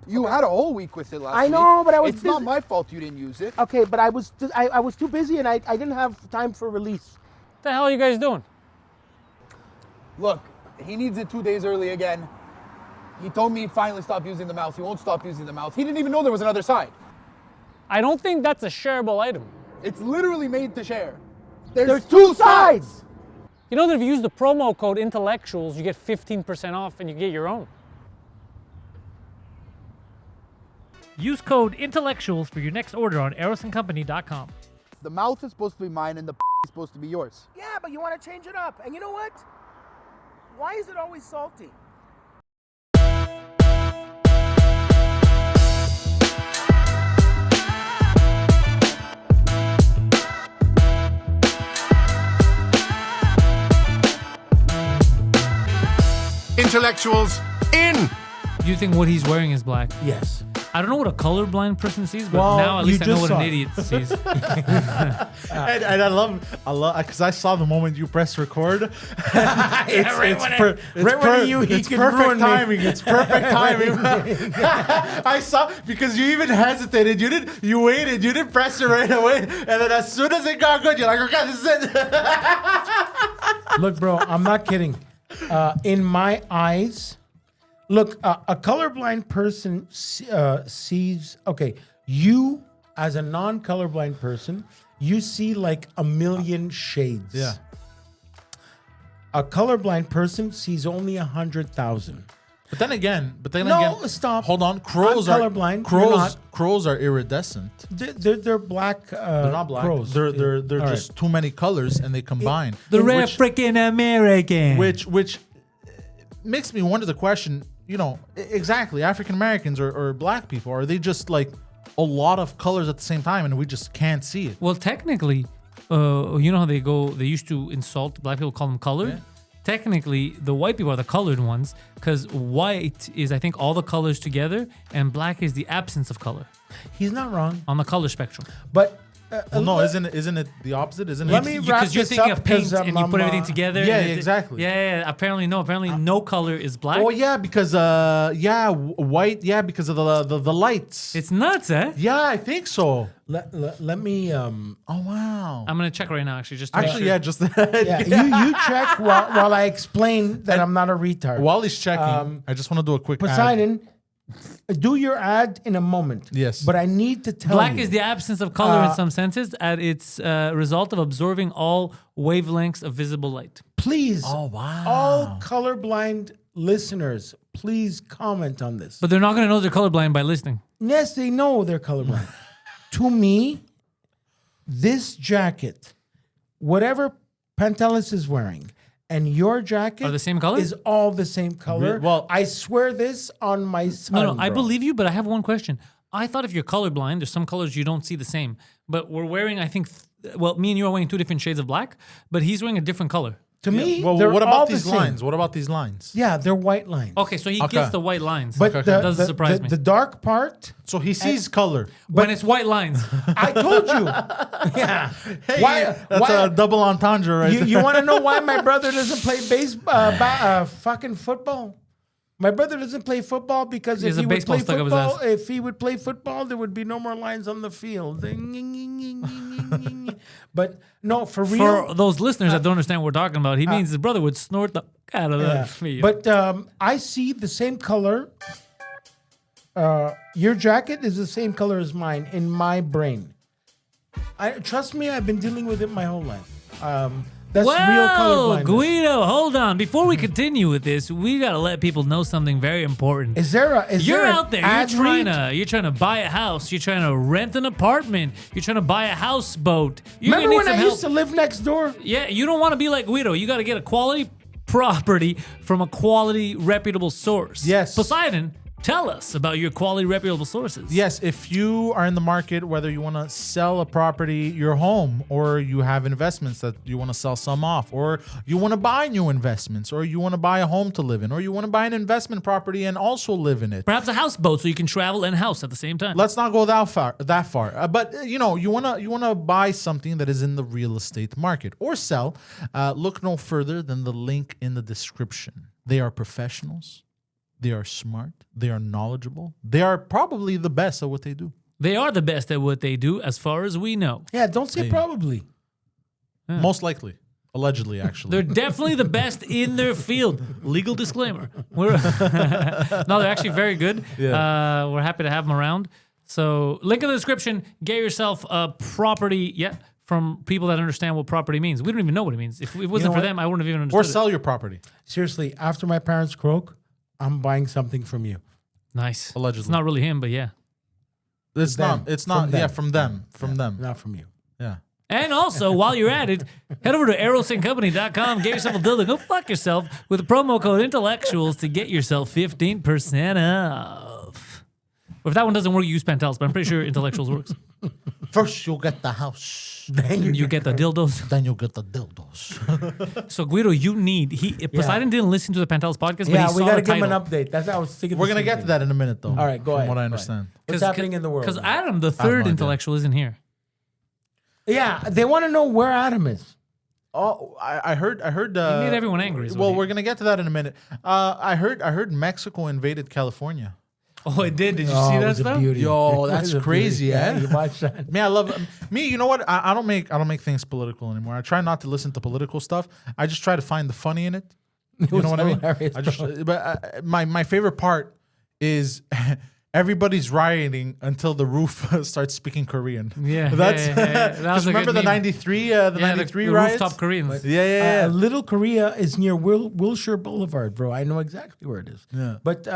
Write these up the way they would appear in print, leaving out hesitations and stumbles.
You had a whole week with it last week. I know, but I was It's busy. not my fault you didn't use it. Okay, but I was too busy and I didn't have time for release. What the hell are you guys doing? Look, he needs it 2 days early again. He told me he finally stopped using the mouth. He won't stop using the mouth. He didn't even know there was another side. I don't think that's a shareable item. It's literally made to share. There's two sides. You know that if you use the promo code intellectuals, you get 15% off and you get your own. Use code intellectuals for your next order on erosandcompany.com. The mouth is supposed to be mine and the is supposed to be yours. Yeah, but you want to change it up. And you know what? Why is it always salty? Intellectuals in. You think what he's wearing is black? Yes. I don't know what a colorblind person sees, but Well, now at least I you know just what an saw it. idiot sees. And I love, because I saw the moment you press record. It's perfect timing. It's perfect timing. I saw, because you even hesitated. You waited. You didn't press it right away. And then as soon as it got good, you're like, okay, this is it. Look, bro, I'm not kidding. In my eyes, look, a colorblind person sees, okay, you as a non-colorblind person, you see like a million shades. Yeah. A colorblind person sees only 100,000. But then again, stop. Hold on. Crows I'm are colorblind. You're not. Crows are iridescent. They're black. They're not black. Crows. They're All just too many colors and they combine. The rare freaking American. Which makes me wonder the question, exactly, African Americans or black people, are they just like a lot of colors at the same time and we just can't see it? Well, technically, you know how they used to insult black people, call them colored? Yeah. Technically, the white people are the colored ones because white is, I think, all the colors together and black is the absence of color He's not wrong. on the color spectrum. But Well, no, isn't it the opposite? Isn't Let it? me wrap Because you're this thinking up of paint 'cause and you put everything together. Yeah, and exactly. Yeah. Apparently no color is black. Oh yeah, because white. Yeah, because of the lights. It's nuts, eh? Yeah, I think so. let me Oh wow. I'm gonna check right now, actually, just to make Actually, sure. yeah, just you check while I explain that I'm not a retard. while he's checking, I just want to do a quick ad. Poseidon, do your ad in a moment. Yes. But I need to tell Black you. is the absence of color in some senses, and it's a result of absorbing all wavelengths of visible light. Please, wow. all colorblind listeners, please comment on this. But they're not gonna know they're colorblind by listening. Yes, they know they're colorblind. To me, this jacket, whatever Pantelis is wearing, and your jacket Are the same color? is all the same color. Well- I swear this on my son. No, I bro. believe you, but I have one question. I thought if you're colorblind, there's some colors you don't see the same. But we're wearing, I think, me and you are wearing two different shades of black, but he's wearing a different color. To me, Well, they're what all about the these same. lines? What about these lines? Yeah, they're white lines. Okay, so he Okay. gets the white lines. But doesn't surprise me. The dark part, So he sees color. when it's white lines. I told you. Yeah. Hey, Why- that's why- a double entendre right there. You want to know why my brother doesn't play fucking football? My brother doesn't play football because He if has a he would baseball play stuck up his football, ass. if he would play football, there would be no more lines on the field. But no, for real. For those listeners that don't understand what we're talking about, he means his brother would snort the out of that field. But I see the same color. Your jacket is the same color as mine in my brain. Trust me, I've been dealing with it my whole life. That's real color blindness. Guido, hold on. Before we continue with this, we gotta let people know something very important. You're Out there. You're trying to buy a house. You're trying to rent an apartment. You're trying to buy a houseboat. You're Remember gonna need when some I help. used to live next door? Yeah, you don't want to be like Guido. You got to get a quality property from a quality, reputable source. Yes. Poseidon, tell us about your quality, reputable sources. Yes, if you are in the market, whether you want to sell a property, your home, or you have investments that you want to sell some off, or you want to buy new investments, or you want to buy a home to live in, or you want to buy an investment property and also live in it. Perhaps a houseboat so you can travel and house at the same time. Let's not go that far. But you wanna buy something that is in the real estate market or sell. Look no further than the link in the description. They are professionals. They are smart. They are knowledgeable. They are probably the best at what they do. They are the best at what they do, as far as we know. Yeah, don't say probably. Most likely. Allegedly, actually. They're definitely the best in their field. Legal disclaimer. No, they're actually very good. Yeah. We're happy to have them around. So, link in the description. Get yourself a property from people that understand what property means. We don't even know what it means. If it wasn't for them, I wouldn't have even understood Or sell your property. Seriously, after my parents croak, I'm buying something from you. Nice. Allegedly. It's not really him, but yeah. It's them. not. It's From not. them. Yeah, from them. From them. Not from you. Yeah. And also, while you're at it, head over to aerosyncompany.com, get yourself a dildo, go fuck yourself with the promo code intellectuals to get yourself 15% off. Or if that one doesn't work, you use Pantelis, but I'm pretty sure intellectuals works. First, you'll get the house. Then You get the dildos. Then you'll get the dildos. So Guido, you need Poseidon didn't listen to the Pantelis podcast, but yeah, he we saw gotta the give him title. an update. That's how I was thinking. We're going to get to that in a minute, though. All right, go from ahead. what I Go understand. What's happening in the world? Because Adam, the no third idea. intellectual, isn't here. Yeah, they want to know where Adam is. Oh, I heard. You made everyone angry. is what Well, he- we're gonna get to that in a minute. I heard Mexico invaded California. Oh, it did. Did you Oh, see it that was a stuff? beauty. Yo, It that's was a crazy, beauty. eh? Yeah, you watched that. Me, I love me. You know what? I don't make things political anymore. I try not to listen to political stuff. I just try to find the funny in it. You was know what I mean? hilarious, I just, bro. but my favorite part is everybody's rioting until the roof starts speaking Korean. Yeah, that's yeah. That was because a remember good the meme. '93 Yeah, '93 the riots. rooftop Koreans. Yeah. Little Korea is near Wilshire Boulevard, bro. I know exactly where it is. Yeah. But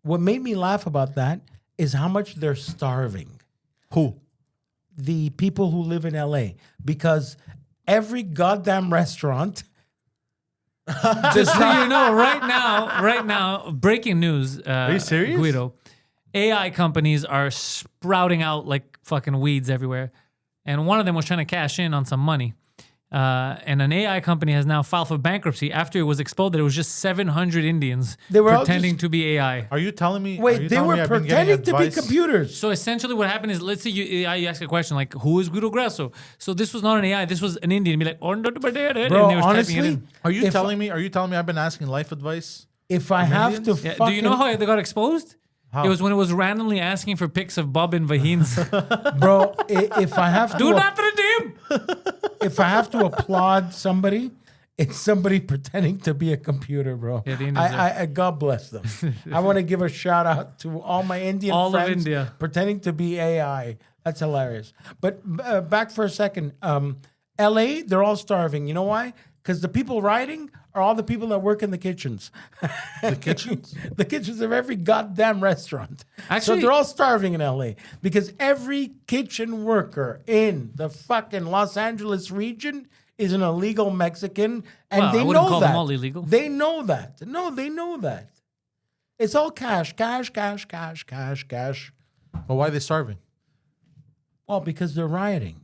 what made me laugh about that is how much they're starving. Who? The people who live in LA, because every goddamn restaurant. Just so you know, right now, breaking news. Are you serious? Guido? AI companies are sprouting out like fucking weeds everywhere. And one of them was trying to cash in on some money. And an AI company has now filed for bankruptcy after it was exposed that it was just 700 Indians They were all pretending just- to be AI. Are you telling me? are Wait, you they telling were me I've been getting pretending to be advice? computers. So essentially what happened is, let's say you ask a question like, who is Guido Grasso? So this was not an AI, this was an Indian. Be like, oh, no, Bro, and they was typing it honestly, in. Are you if- telling me? Are you telling me I've been asking life advice? If I have to Indians? Yeah, fucking... do you know how they got exposed? How? It was when it was randomly asking for pics of Bob and Vaheen's. Bro, if I have to... Do not redeem! If I have to applaud somebody, it's somebody pretending to be a computer, bro. Yeah, the Indians I God bless them. I want to give a shout out to all my Indian All of friends India. pretending to be AI. That's hilarious. But back for a second. LA, they're all starving. You know why? Because the people rioting are all the people that work in the kitchens. The kitchens? The kitchens of every goddamn restaurant. Actually- so they're all starving in LA because every kitchen worker in the fucking Los Angeles region is an illegal Mexican, and Well, I they wouldn't know call that. them all illegal. They know that. No, they know that. It's all cash, cash, cash, cash, cash, cash. But why are they starving? Well, because they're rioting.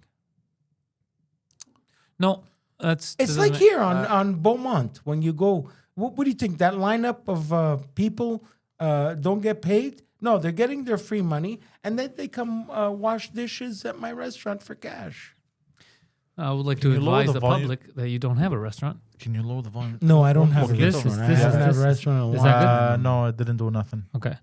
No, that's... It's like here on Beaumont when you go. What do you think? That lineup of people don't get paid? No, they're getting their free money, and then they come wash dishes at my restaurant for cash. I would like to you lower advise the the volume? public that you don't have a restaurant. Can you lower the volume? No, I don't have a this restaurant. is- I this haven't is- had this a is- restaurant in a is while. that good? No, it didn't do nothing. Okay.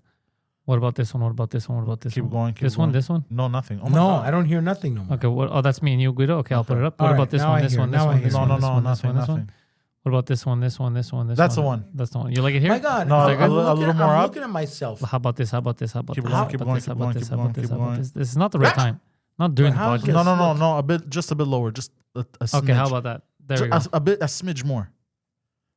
What about this one? What about this one? What about this Keep one? going. Keep This going. one? This one? No, nothing. Oh my No, God. I don't hear nothing no more. Okay. What? Oh, that's me and you, Guido. Okay, I'll put it up. All What right, about this now one? I This hear, one? This now I one? hear. This No, one? no, This no, one? This nothing, one? This one? nothing. What about this one? This one? This one? This That's one? the one. That's the one. You like it here? My God, No, I'm a little looking, more I'm up. looking at myself. How about this? How about this? How about Keep this? going, How keep about going, this? How keep about going, this? keep How about going, this? keep How about going. this? This is not the right time. Not during the But how's podcast. this? No, a bit, just a bit lower, just a smidge. Okay, how about that? There we go. a smidge more.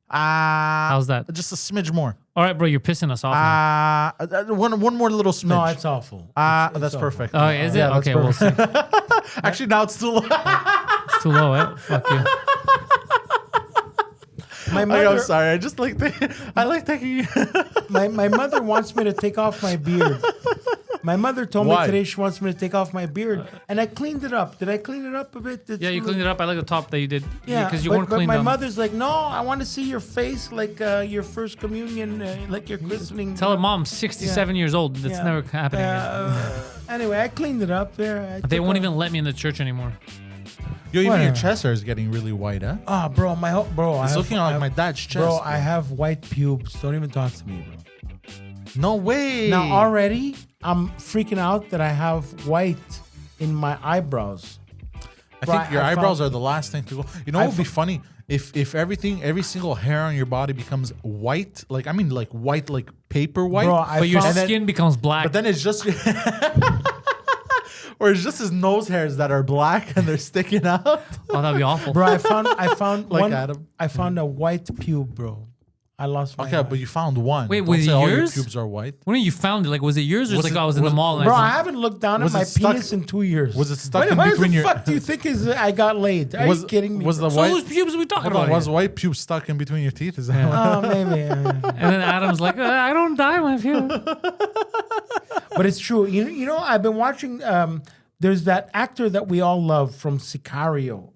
How's that? Just a smidge more. All right, bro, you're pissing us off now. One more little smidge. No, it's awful. That's perfect. Oh, is it? Yeah, that's Okay, we'll see. Actually, now it's too low. It's too low, eh? Fuck you. My I'm mother, sorry. I just like I like taking. my mother wants me to take off my beard. My mother told Why? me today she wants me to take off my beard, and I cleaned it up. Did I clean it up a bit? Yeah, you cleaned it up. I like the top that you did. Yeah, because you but, weren't but cleaned my on. mother's like, no, I want to see your face like your first communion, like your christening. Tell her mom's 67 years old. That's Yeah. never happening again. Anyway, I cleaned it up there. They won't even let me in the church anymore. Yo, even your Whatever. chest hair is getting really white, huh? Ah, bro, It's looking like my dad's chest. Bro, I have white pubes. Don't even talk to me, bro. No way. Now already, I'm freaking out that I have white in my eyebrows. I Bro, think your I eyebrows found- are the last thing to go. You know what would be funny? If every single hair on your body becomes white, like white, like paper white. Bro, But your found- skin becomes black. But then it's just, or it's just his nose hairs that are black and they're sticking out. Oh, that'd be awful. Bro, I found Like one. Adam. I found a white pube, bro. I lost my. Okay, eye. but you found one. Wait, Don't was it say all your yours? pubes are white. When you found it, like, was it yours or Was was like it- I was in the was- mall? And Bro, I I was haven't looked down at Was my it stuck- penis in 2 years. Was it stuck in Why between the your? fuck do you think is I got laid? Are you kidding me? Was the bro? so white? whose pubes are we talking Hold on, about? was here? white pubes stuck in between your teeth? Is that what? Oh, maybe. And then Adam's like, I don't dye my pubes. But it's true. You know, I've been watching. There's that actor that we all love from Sicario,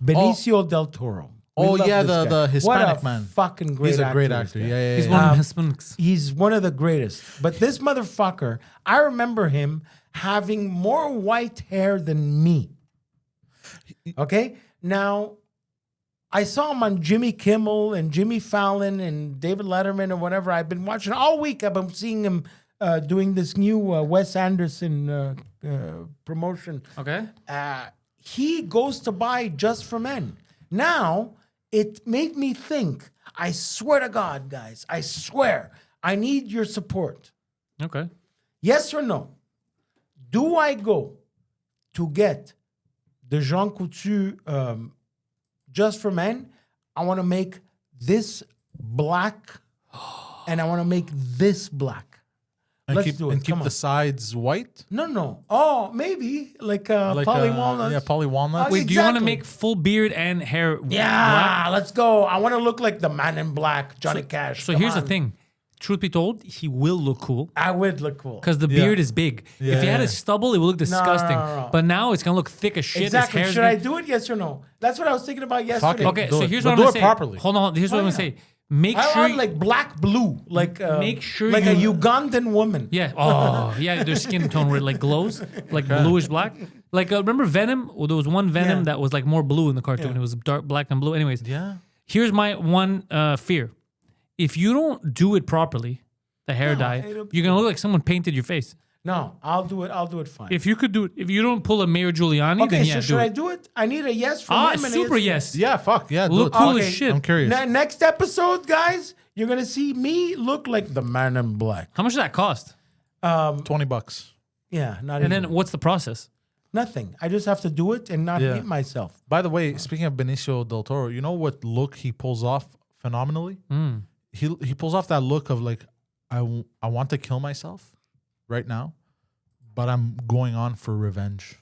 Benicio del Toro. We Oh, love yeah, this the guy. Hispanic what a man. Fucking great. He's a great this actor. guy. Yeah, yeah, He's yeah. one of his spunks. He's one of the greatest. But this motherfucker, I remember him having more white hair than me. Okay? Now, I saw him on Jimmy Kimmel and Jimmy Fallon and David Letterman or whatever. I've been watching all week. I've been seeing him doing this new Wes Anderson promotion. Okay. He goes to buy Just for Men. Now, it made me think, I swear to God, guys, I swear, I need your support. Okay. Yes or no? Do I go to get the Jean Coutu Just for Men? I want to make this black and I want to make this black. And Let's keep, do it. and keep Come on. the sides white. No. Oh, maybe like Like poly walnuts. Yeah, poly walnuts. Oh, Wait, do you want to Exactly. make full beard and hair Yeah, black? let's go. I want to look like the Man in Black, Johnny Cash. So Come here's the on. thing. Truth be told, he will look cool I would look cool. because the beard is big. Yeah, if he had yeah. a stubble, it would look disgusting. no. But now it's gonna look thick as shit. Exactly. His hair's Should I gonna- do it? Yes or no? That's what I was thinking about Fuck yesterday. it. Okay, Do so it. here's But what I'm do gonna it say. properly. Here's what I'm yeah. gonna say. Make I sure. want like black blue, like Make sure like a you- Ugandan woman. Yeah. Oh, yeah. Their skin tone where it like glows, like bluish black. Like remember Venom? Well, there was one Venom Yeah. that was like more blue in the cartoon. Yeah. It was dark black and blue. Anyways, Yeah. here's my one fear: if you don't do it properly, the hair dye, it'll be you're gonna look like someone painted your face. No, I'll do it. I'll do it fine. If you could do it, if you don't pull a Mayor Giuliani, okay, then so yeah, should do I it. do it? I need a yes from Ah, him. And a super yes. yes. Yeah, fuck. Yeah, do Look it. cool Okay. as shit. I'm curious. Next episode, guys, you're gonna see me look like the Man in Black. How much does that cost? $20. Yeah, not And even then what's the process? nothing. I just have to do it and not Yeah. hate myself. By the way, speaking of Benicio del Toro, you know what look he pulls off phenomenally? He pulls off that look of like, I want to kill myself right now, but I'm going on for revenge.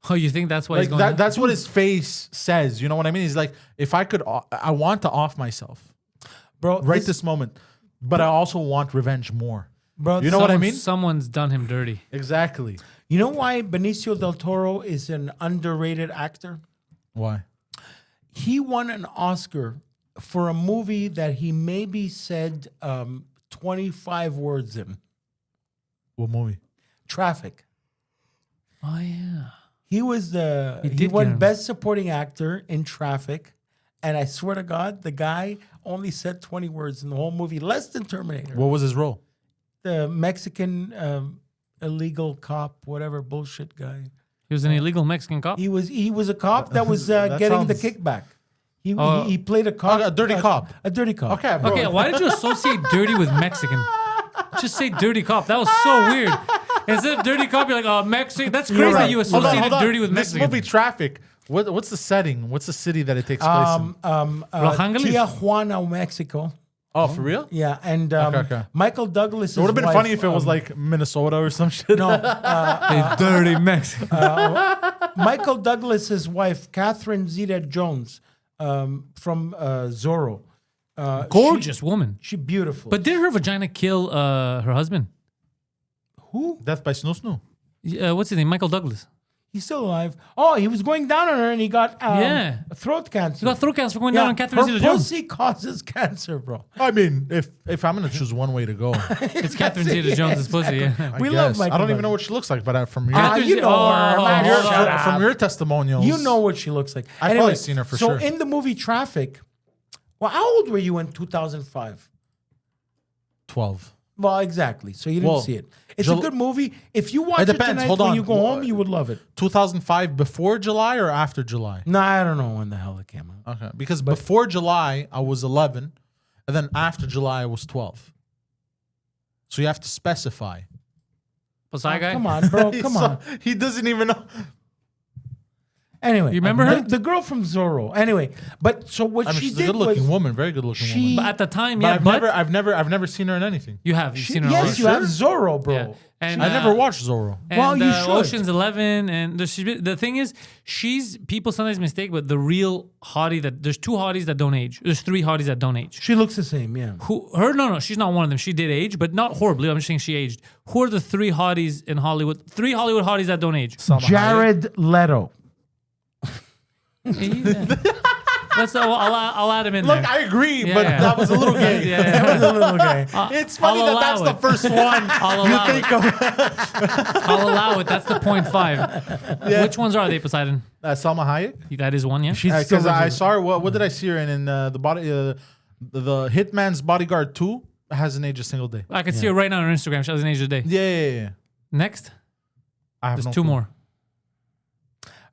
Oh, you think that's why he's Like going? that's what his face says. You know what I mean? He's like, if I could, I want to off myself Bro, right this moment, but I also want revenge more. bro, You know what I mean? Someone's done him dirty. Exactly. You know why Benicio del Toro is an underrated actor? Why? He won an Oscar for a movie that he maybe said 25 words in. What movie? Traffic. Oh yeah. He was he did get won him. Best Supporting Actor in Traffic. And I swear to God, the guy only said 20 words in the whole movie, less than Terminator. What was his role? The Mexican illegal cop, whatever bullshit guy. He was an illegal Mexican cop. He was a cop that was That getting the sounds- kickback. He Oh. played a cop. a dirty cop. A dirty cop. Okay, bro. Okay, why did you associate dirty with Mexican? Just say dirty cop. That was so weird. Instead of dirty cop, you're like, oh, Mexican. That's crazy that right. you Hold on, associated dirty with This Mexican. movie Traffic. What's the setting? What's the city that it takes place in? Los Angeles? Tijuana, Mexico. Oh, for real? Yeah, and okay. Michael Douglas. It would have been funny if it was like Minnesota or some shit. no. dirty Mexican. Michael Douglas's wife, Catherine Zeta-Jones, from Zorro. Gorgeous woman. She beautiful. But did her vagina kill her husband? who? Death by Snoo Snoo. What's his name? Michael Douglas. He's still alive. Oh, he was going down on her and he got throat cancer. You got throat cancer for going down on Catherine Her Zeta-Jones. pussy causes cancer, bro. I mean, if I'm gonna choose one way to go, It's Catherine Zeta-Jones' pussy. Yeah. We I love guess. Michael I don't even Douglas. know what she looks like, but from your You know her. Oh, man. hold Shut on. up. from your testimonials, You know what she looks like. I've probably seen her for so sure. in the movie Traffic, well, how old were you in 2005? 12. Well, exactly. So you didn't Well, see it. It's a good movie. If you watch it, depends. tonight Hold when on. you go home, you would love it. 2005 before July or after July? No, I don't know when the hell it came out. Okay, because before July I was 11, and then after July I was 12. So you have to specify. Poseidon guy? Come on, bro. Come on. He doesn't even know. Anyway, You remember her? The girl from Zorro. Anyway, but so what I mean, she she's a did good-looking was woman, very good-looking she- woman. But at the time, But yeah. I've never seen her in anything. You have. You've seen her. yes, you on have Zorro, bro. Yeah. And I never watched Zorro. And, Well, you should. Ocean's 11, and the thing is, people sometimes mistake, but the real hottie there's two hotties that don't age. There's three hotties that don't age. She looks the same, yeah. No, she's not one of them. She did age, but not horribly. I'm just saying she aged. Who are the three hotties in Hollywood? Three Hollywood hotties that don't age. Salma Hayek. Jared Leto. I'll add him in Look, there. I agree, Yeah, but yeah. that was a little gay. Yeah. A little gay. It's funny I'll that allow that's the it. first one I'll you allow think it. of. I'll allow it. That's the 0.5. Yeah. Which ones are they, Poseidon? Salma Hayek? That is one, yeah. She's Because still I looking- saw her. What did I see her in the body? The Hitman's Bodyguard 2 hasn't aged a single day. I can see her right now on her Instagram. She has an age of the day. Yeah. Next, I have there's no two clue. more.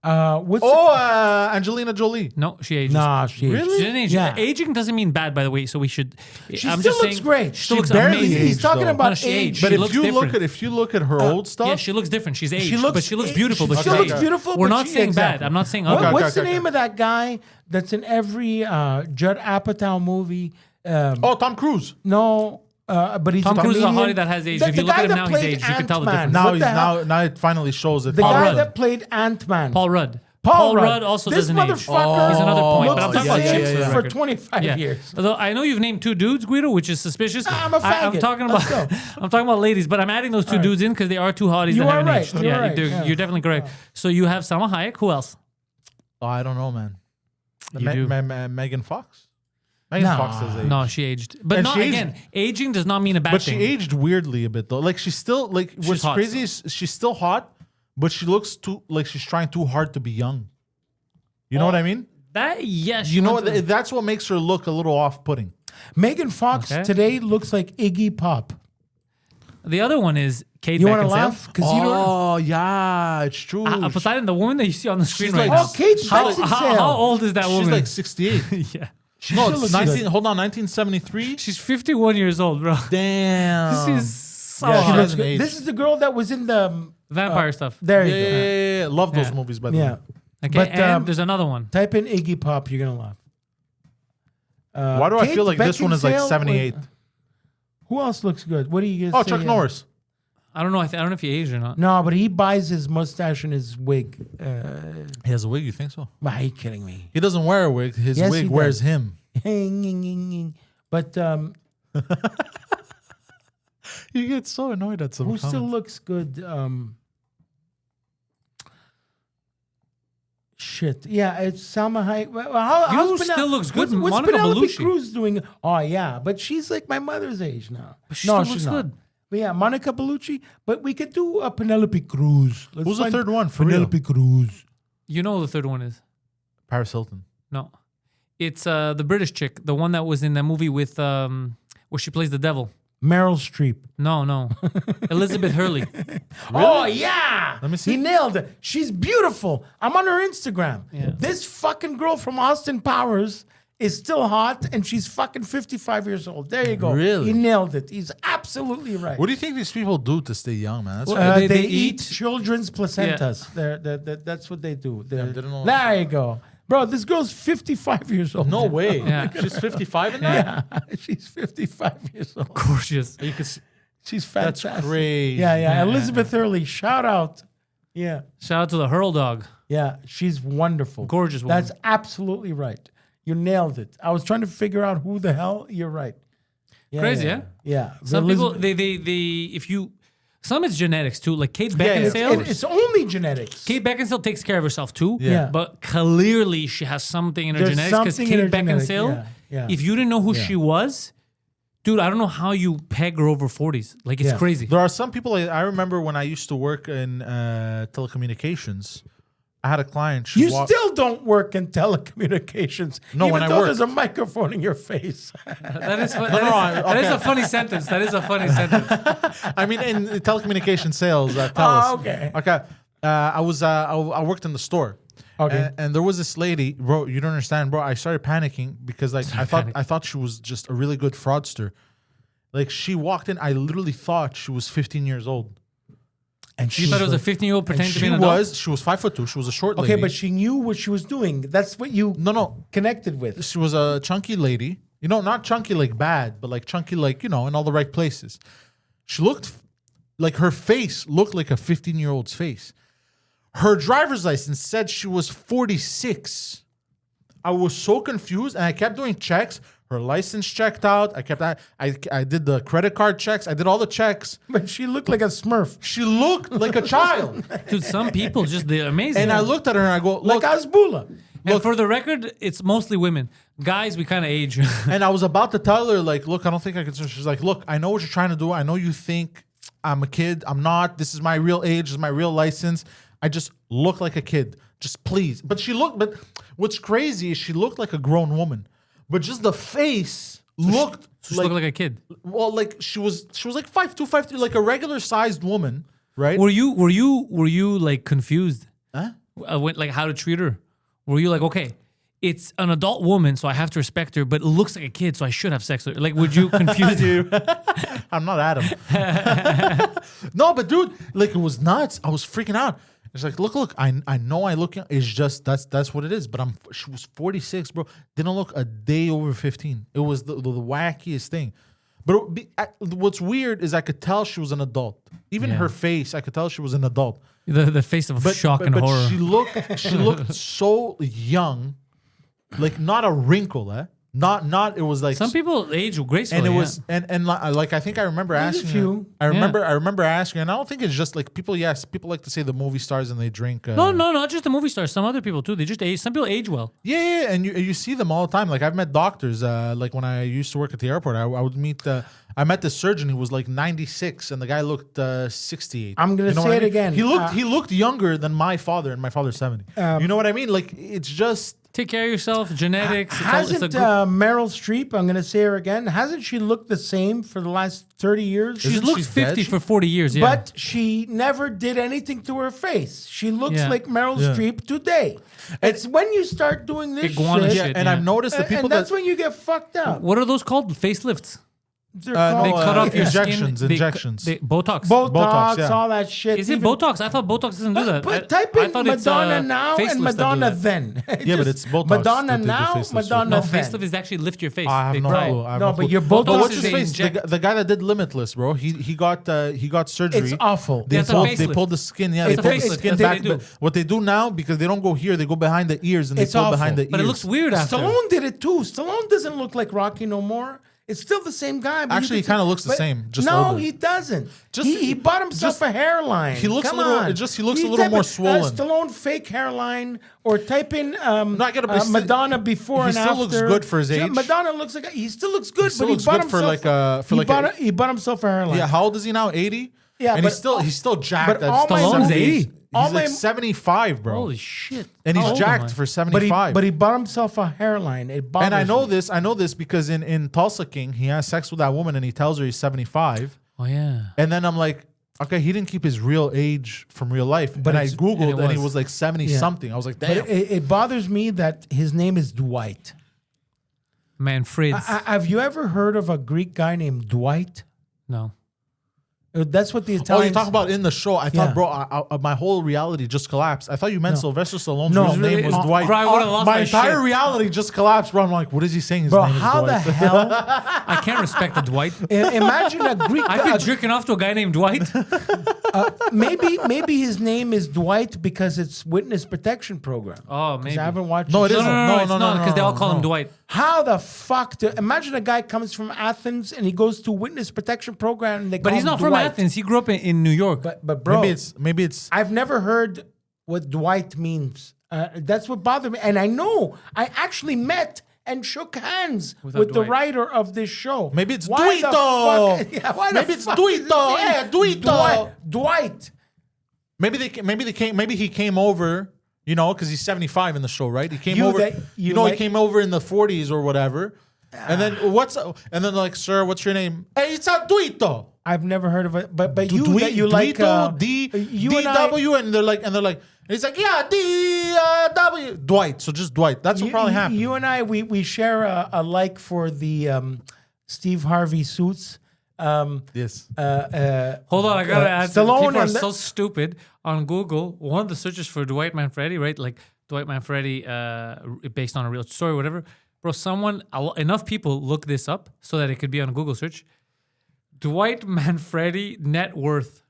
What's Angelina Jolie. No, she ages. Nah, she Really? She didn't age. Yeah. Aging doesn't mean bad, by the way. So we should. She I'm still just looks saying, great. She still She looks barely amazing. aged, He's talking though. about No, she age. aged. But She if looks you different. look at her old stuff, Yeah, she looks different. She's aged, looks- but she looks she beautiful. But still she's looks aged. beautiful, We're but not she- saying exactly. bad. I'm not saying What- ugly. what's the name of that guy that's in every Judd Apatow movie? Tom Cruise. No, but he's Tom a Cruise is a comedian. hottie that has aged. The- If you the look guy at him that now, he's played aged. You can tell the Ant-Man. difference. Now What he's the hell? now it finally shows it. The Paul guy Rudd. that played Ant-Man. Paul Rudd. Paul Rudd also this doesn't age. motherfucker He's another point. But I'm looks talking the about same chicks for the for record. 25 Yeah. years. Although I know you've named two dudes, Guido, which is suspicious. I'm a I'm faggot. talking Let's about go. I'm talking about ladies, but I'm adding those two dudes in because they are two hotties You that are haven't right. aged. You're Yeah, right. Yeah. you're definitely correct. So you have Salma Hayek. Who else? Oh, I don't know, man. You do. Megan Fox. Megan Fox does age. No, she aged. But And not she aged- again. Aging does not mean a bad But thing. she aged weirdly a bit though. Like she's still like what's hot crazy is she's still hot, but she looks too like she's trying too hard to be young. You know what I mean? That yes. You know that's what makes her look a little off-putting. Megan Fox Okay. today looks like Iggy Pop. The other one is Kate You want to Beckinsale. laugh? Because you don't. Oh yeah, it's true. Poseidon, the woman that you see on the screen She's right like- now. Oh, Kate How Beckinsale. old is that She's woman? like 68. yeah. No, still it's looks 19. good. Hold on, 1973. She's 51 years old, bro. Damn. She's so Yeah, She she hot. looks doesn't good. age. This is the girl that was in the. Vampire stuff. There Yeah, you yeah, go. yeah, yeah. Love those Yeah. movies, by the Yeah. way. Okay, But, and there's another one. Type in Iggy Pop, you're gonna laugh. Why do I Kate feel like this one is like Beckinsale? 78? Who else looks good? What do you guys Oh, say? Chuck Norris. I don't know. I don't know if he aged or not. No, but he buys his mustache and his wig. He has a wig, you think so? Are you kidding me? He doesn't wear a wig. His Yes, wig he wears does. him. But You get so annoyed at some who still comments. looks good? Shit. Yeah, it's Salma Hayek. Well, how's still looks good. What's Monica Penelope Bellucci. Cruz doing? Oh, yeah. But she's like my mother's age now. She no, still she's looks not. good. But yeah, Monica Bellucci. But we could do a Penelope Cruz. Let's Who's the find third one, for real? Penelope Cruz. You know who the third one is? Paris Hilton. No. It's the British chick, the one that was in that movie with where she plays the devil. Meryl Streep. No. Elizabeth Hurley. Oh, yeah. Let me see. He nailed it. She's beautiful. I'm on her Instagram. Yeah. This fucking girl from Austin Powers is still hot, and she's fucking 55 years old. There you go. Really? He nailed it. He's absolutely right. What do you think these people do to stay young, man? That's Well, They they eat eat- children's placentas. That's what they do. didn't know. There you go. Bro, this girl's 55 years old. no way. Yeah. She's 55 in that? Yeah, she's 55 years old. Gorgeous. You can see, She's that's fantastic. crazy. Yeah. Elizabeth Hurley, shout out. Yeah. Shout out to the Hurl dog. Yeah, she's wonderful. Gorgeous woman. That's absolutely right. You nailed it. I was trying to figure out who the hell. You're right. Yeah, Crazy, yeah? Yeah. Some people Elizabeth- they if you Some it's genetics too. Like Kate yeah. Beckinsale. It's only genetics. Kate Beckinsale takes care of herself too. Yeah. But clearly she has something in her There's genetics because something in Kate her genetics, Beckinsale, yeah. if you didn't know who she was, dude, I don't know how you peg her over 40s. Like it's Yeah. crazy. There are some people. I remember when I used to work in telecommunications. I had a client. She You still don't work in telecommunications. No, even when I though work. there's a microphone in your face. That is okay. a funny sentence. That is a funny sentence. I mean, in telecommunication sales at Oh, Telus. okay. Okay. I worked in the store. Okay. And there was this lady, bro. You don't understand, bro. I started panicking because like I thought she was just a really good fraudster. Like she walked in, I literally thought she was 15 years old. And You thought it was a 15-year-old pretending to be an adult? She was 5'2". She was a short lady. Okay, but she knew what she was doing. That's what you no. connected with. She was a chunky lady. You know, not chunky like bad, but like chunky like, you know, in all the right places. She looked like her face looked like a 15-year-old's face. Her driver's license said she was 46. I was so confused and I kept doing checks. Her license checked out. I did the credit card checks. I did all the checks. But she looked like a Smurf. She looked like a child. Dude, some people they're amazing. And I looked at her and I go, Like look. Azbula. And for the record, it's mostly women. Guys, we kind of age. And I was about to tell her, like, look, I don't think I can. She's like, look, I know what you're trying to do. I know you think I'm a kid. I'm not. This is my real age. This is my real license. I just look like a kid. Just please. But what's crazy is she looked like a grown woman. But just the face looked She looked like a kid. well, like she was like 5'2", 5'3", like a regular sized woman, right? Were you like confused? Huh? Like how to treat her? Were you like, okay, it's an adult woman, so I have to respect her, but it looks like a kid, so I should have sex with her? Like, would you confuse you? I'm not Adam. No, but dude, like it was nuts. I was freaking out. It's like, look, I know I look young. It's just that's what it is. But she was 46, bro. Didn't look a day over 15. It was the wackiest thing. But what's weird is I could tell she was an adult. Even her face, I could tell she was an adult. The face of shock and horror. She looked so young, like not a wrinkle, eh? Not. It was like Some people age gracefully. and it yeah. was and like I think I remember There's a asking few. her. I remember asking her, and I don't think it's just like people. Yes, people like to say the movie stars and they drink. No, not just the movie stars. Some other people too. They just age. Some people age well. Yeah, and you see them all the time. Like I've met doctors. Like when I used to work at the airport, I would meet. I met the surgeon who was like 96, and the guy looked 68. I'm gonna You know say what I it mean? again. He looked younger than my father, and my father's 70. You know what I mean? Like it's just. Take care of yourself. Genetics. It's Hasn't a group. Meryl Streep, I'm going to say her again, hasn't she looked the same for the last 30 years? She's Isn't looked she 50 dead? for 40 years. Yeah. But she never did anything to her face. She looks Yeah. like Meryl Yeah. Streep today. It's when you start doing this Iguana shit, shit. And yeah. I've noticed the people and that's that when you get fucked up. What are those called? Facelifts. They're no, called They cut off your injections, skin. injections. Botox. Botox, yeah. all that shit. Is it Even- Botox? I thought Botox doesn't do that. But type I in thought it's, Madonna now facelifts and that do Madonna that. then. Yeah, but it's Botox Madonna that they do now, facelifts with. Madonna No, then. facelift is actually lift your face. I have They no try. clue. I have No, no but clue. your No, Botox what's his is face? inject- The guy that did Limitless, bro. He got surgery. It's awful. They That's a pulled, facelift. the skin. Yeah, It's they a pulled the facelift. skin That's what back. they do. But what they do now, because they don't go here, they go behind the ears and they It's pull awful. behind the ears. But it looks weird after. Stallone did it too. Stallone doesn't look like Rocky no more. It's still the same guy. But Actually, you he can kinda see- looks the but- same, just no, older. he doesn't. Just- He bought himself just- a hairline. he looks a Come little- on. it just- he looks a You little type more in, swollen. Stallone fake hairline, or type in I gotta be- Madonna before he and still after. looks good for his age. Madonna looks like he still looks good, still but looks he bought good for himself like a- he bought himself a hairline. Yeah, how old is he now? 80. Yeah, and but he's still jacked. but at all my Stallone's movies- 80. all He's like my- 75, bro. Holy shit. And How he's old am I? jacked for but 75. he bought himself a hairline. It bothers And I know me. this. I know this because in Tulsa King, he has sex with that woman and he tells her he's 75. Oh yeah. And then I'm like, okay, he didn't keep his real age from real life. But I it's- Googled and it and he was. was like 70 Yeah. something. I was like, But damn. it bothers me that his name is Dwight. Manfreds. Have you ever heard of a Greek guy named Dwight? No. That's what the Oh, Italians. you talk about in the show. I thought, Yeah. bro, my whole reality just collapsed. I thought you meant Sylvester Stallone's No, real name was really, Dwight. bro, I would've lost my my entire shit. reality just collapsed, bro. I'm like, what is he saying? His Bro, name is how the Dwight. hell? I can't respect the Dwight. Imagine a Greek I've guy. been jerking off to a guy named Dwight. Maybe his name is Dwight because it's Witness Protection Program. Oh, 'Cause maybe. I haven't watched. No, the it show. isn't. No, No, it's no, not no, because they all no, call him no. Dwight. How the fuck imagine a guy comes from Athens and he goes to witness protection program and they But call he's him not from Dwight. Athens. He grew up in New York. But bro, Maybe it's I've never heard what Dwight means. That's what bothered me. And I know I actually met and shook hands with the Dwight. writer of this show. maybe it's Why the Duito. fuck- Yeah, why the Maybe it's fuck is his Duito. name? Yeah, Duito. Dwight. Maybe he came over, you know, because he's 75 in the show, right? He came You over. that- You you know, like- he came over in the 40s or whatever. And then like, sir, what's your name? Hey, it's a Duito. I've never heard of it, but you Dui- that you like Duito, you and I- DW, and they're like, he's like, yeah, DW, Dwight. So just Dwight. That's what probably happened. You and I, we share a like for the Steve Harvey suits. Yes. Hold on, I gotta add. Stallone People are and so stupid. On Google, one of the searches for Dwight Manfredi, right? Like Dwight Manfredi, based on a real story, whatever. Bro, enough people look this up so that it could be on a Google search. Dwight Manfredi net worth.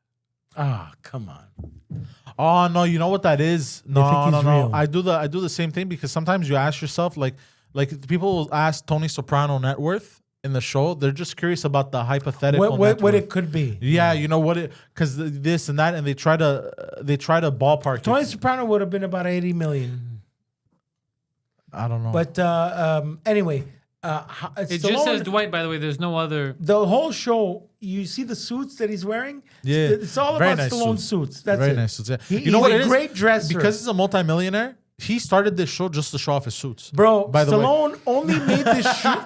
Ah, come on. Oh no, you know what that is? think No, he's no. real. I do the same thing because sometimes you ask yourself, like people will ask Tony Soprano net worth in the show. They're just curious about the hypothetical net What worth. it could be. Yeah, you know what it because this and that, and they try to ballpark Tony it. Soprano would have been about 80 million. I don't know. But anyway, It just says Dwight, by the way. There's no other. the whole show. You see the suits that he's wearing. Yeah. It's all Very about nice Stallone suits. suits. That's Very it. nice suits, yeah. He's what a it is? great dresser. Because he's a multimillionaire. He started this show just to show off his suits, Bro, By the way, Stallone only made this shoot.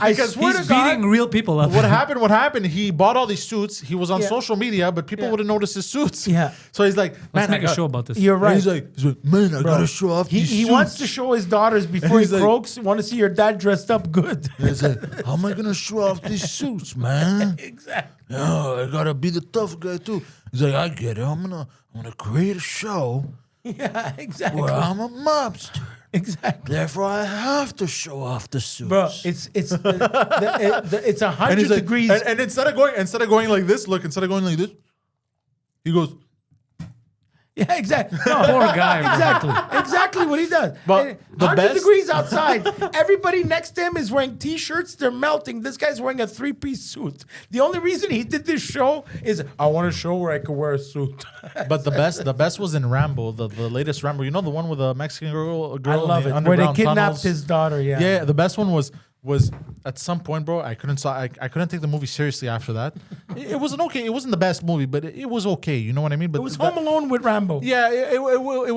I swear He's to God. beating real people up. What happened? He bought all these suits. He was on Yeah. social media, but people Yeah. wouldn't notice his suits. Yeah. So he's like, Let's man, make a show about this. You're right. He's like, man, I gotta show off these He suits. wants to show his daughters before he He's like- croaks. Want to see your dad dressed up good. He's like, how am I gonna show off these suits, man? Exactly. Yeah, I gotta be the tough guy too. He's like, I get it. I'm gonna create a show Yeah, exactly. where I'm a mobster. Exactly. Therefore, I have to show off the suits. Bro, it's 100 and he's like, degrees. and instead of going like this, instead of going like this, he goes. Yeah, exactly. No, Poor guy, bro. exactly what he does. But And the 100 best- degrees outside. Everybody next to him is wearing t-shirts. They're melting. This guy's wearing a 3-piece suit. The only reason he did this show is I want to show where I can wear a suit. But the best was in Rambo, the latest Rambo. You know the one with the Mexican girl I love in it. the Where they underground kidnapped tunnels? his daughter. Yeah. Yeah, the best one was at some point, bro. I couldn't take the movie seriously after that. It wasn't okay. It wasn't the best movie, but it was okay. You know what I mean? But It was Home Alone with Rambo. Yeah, it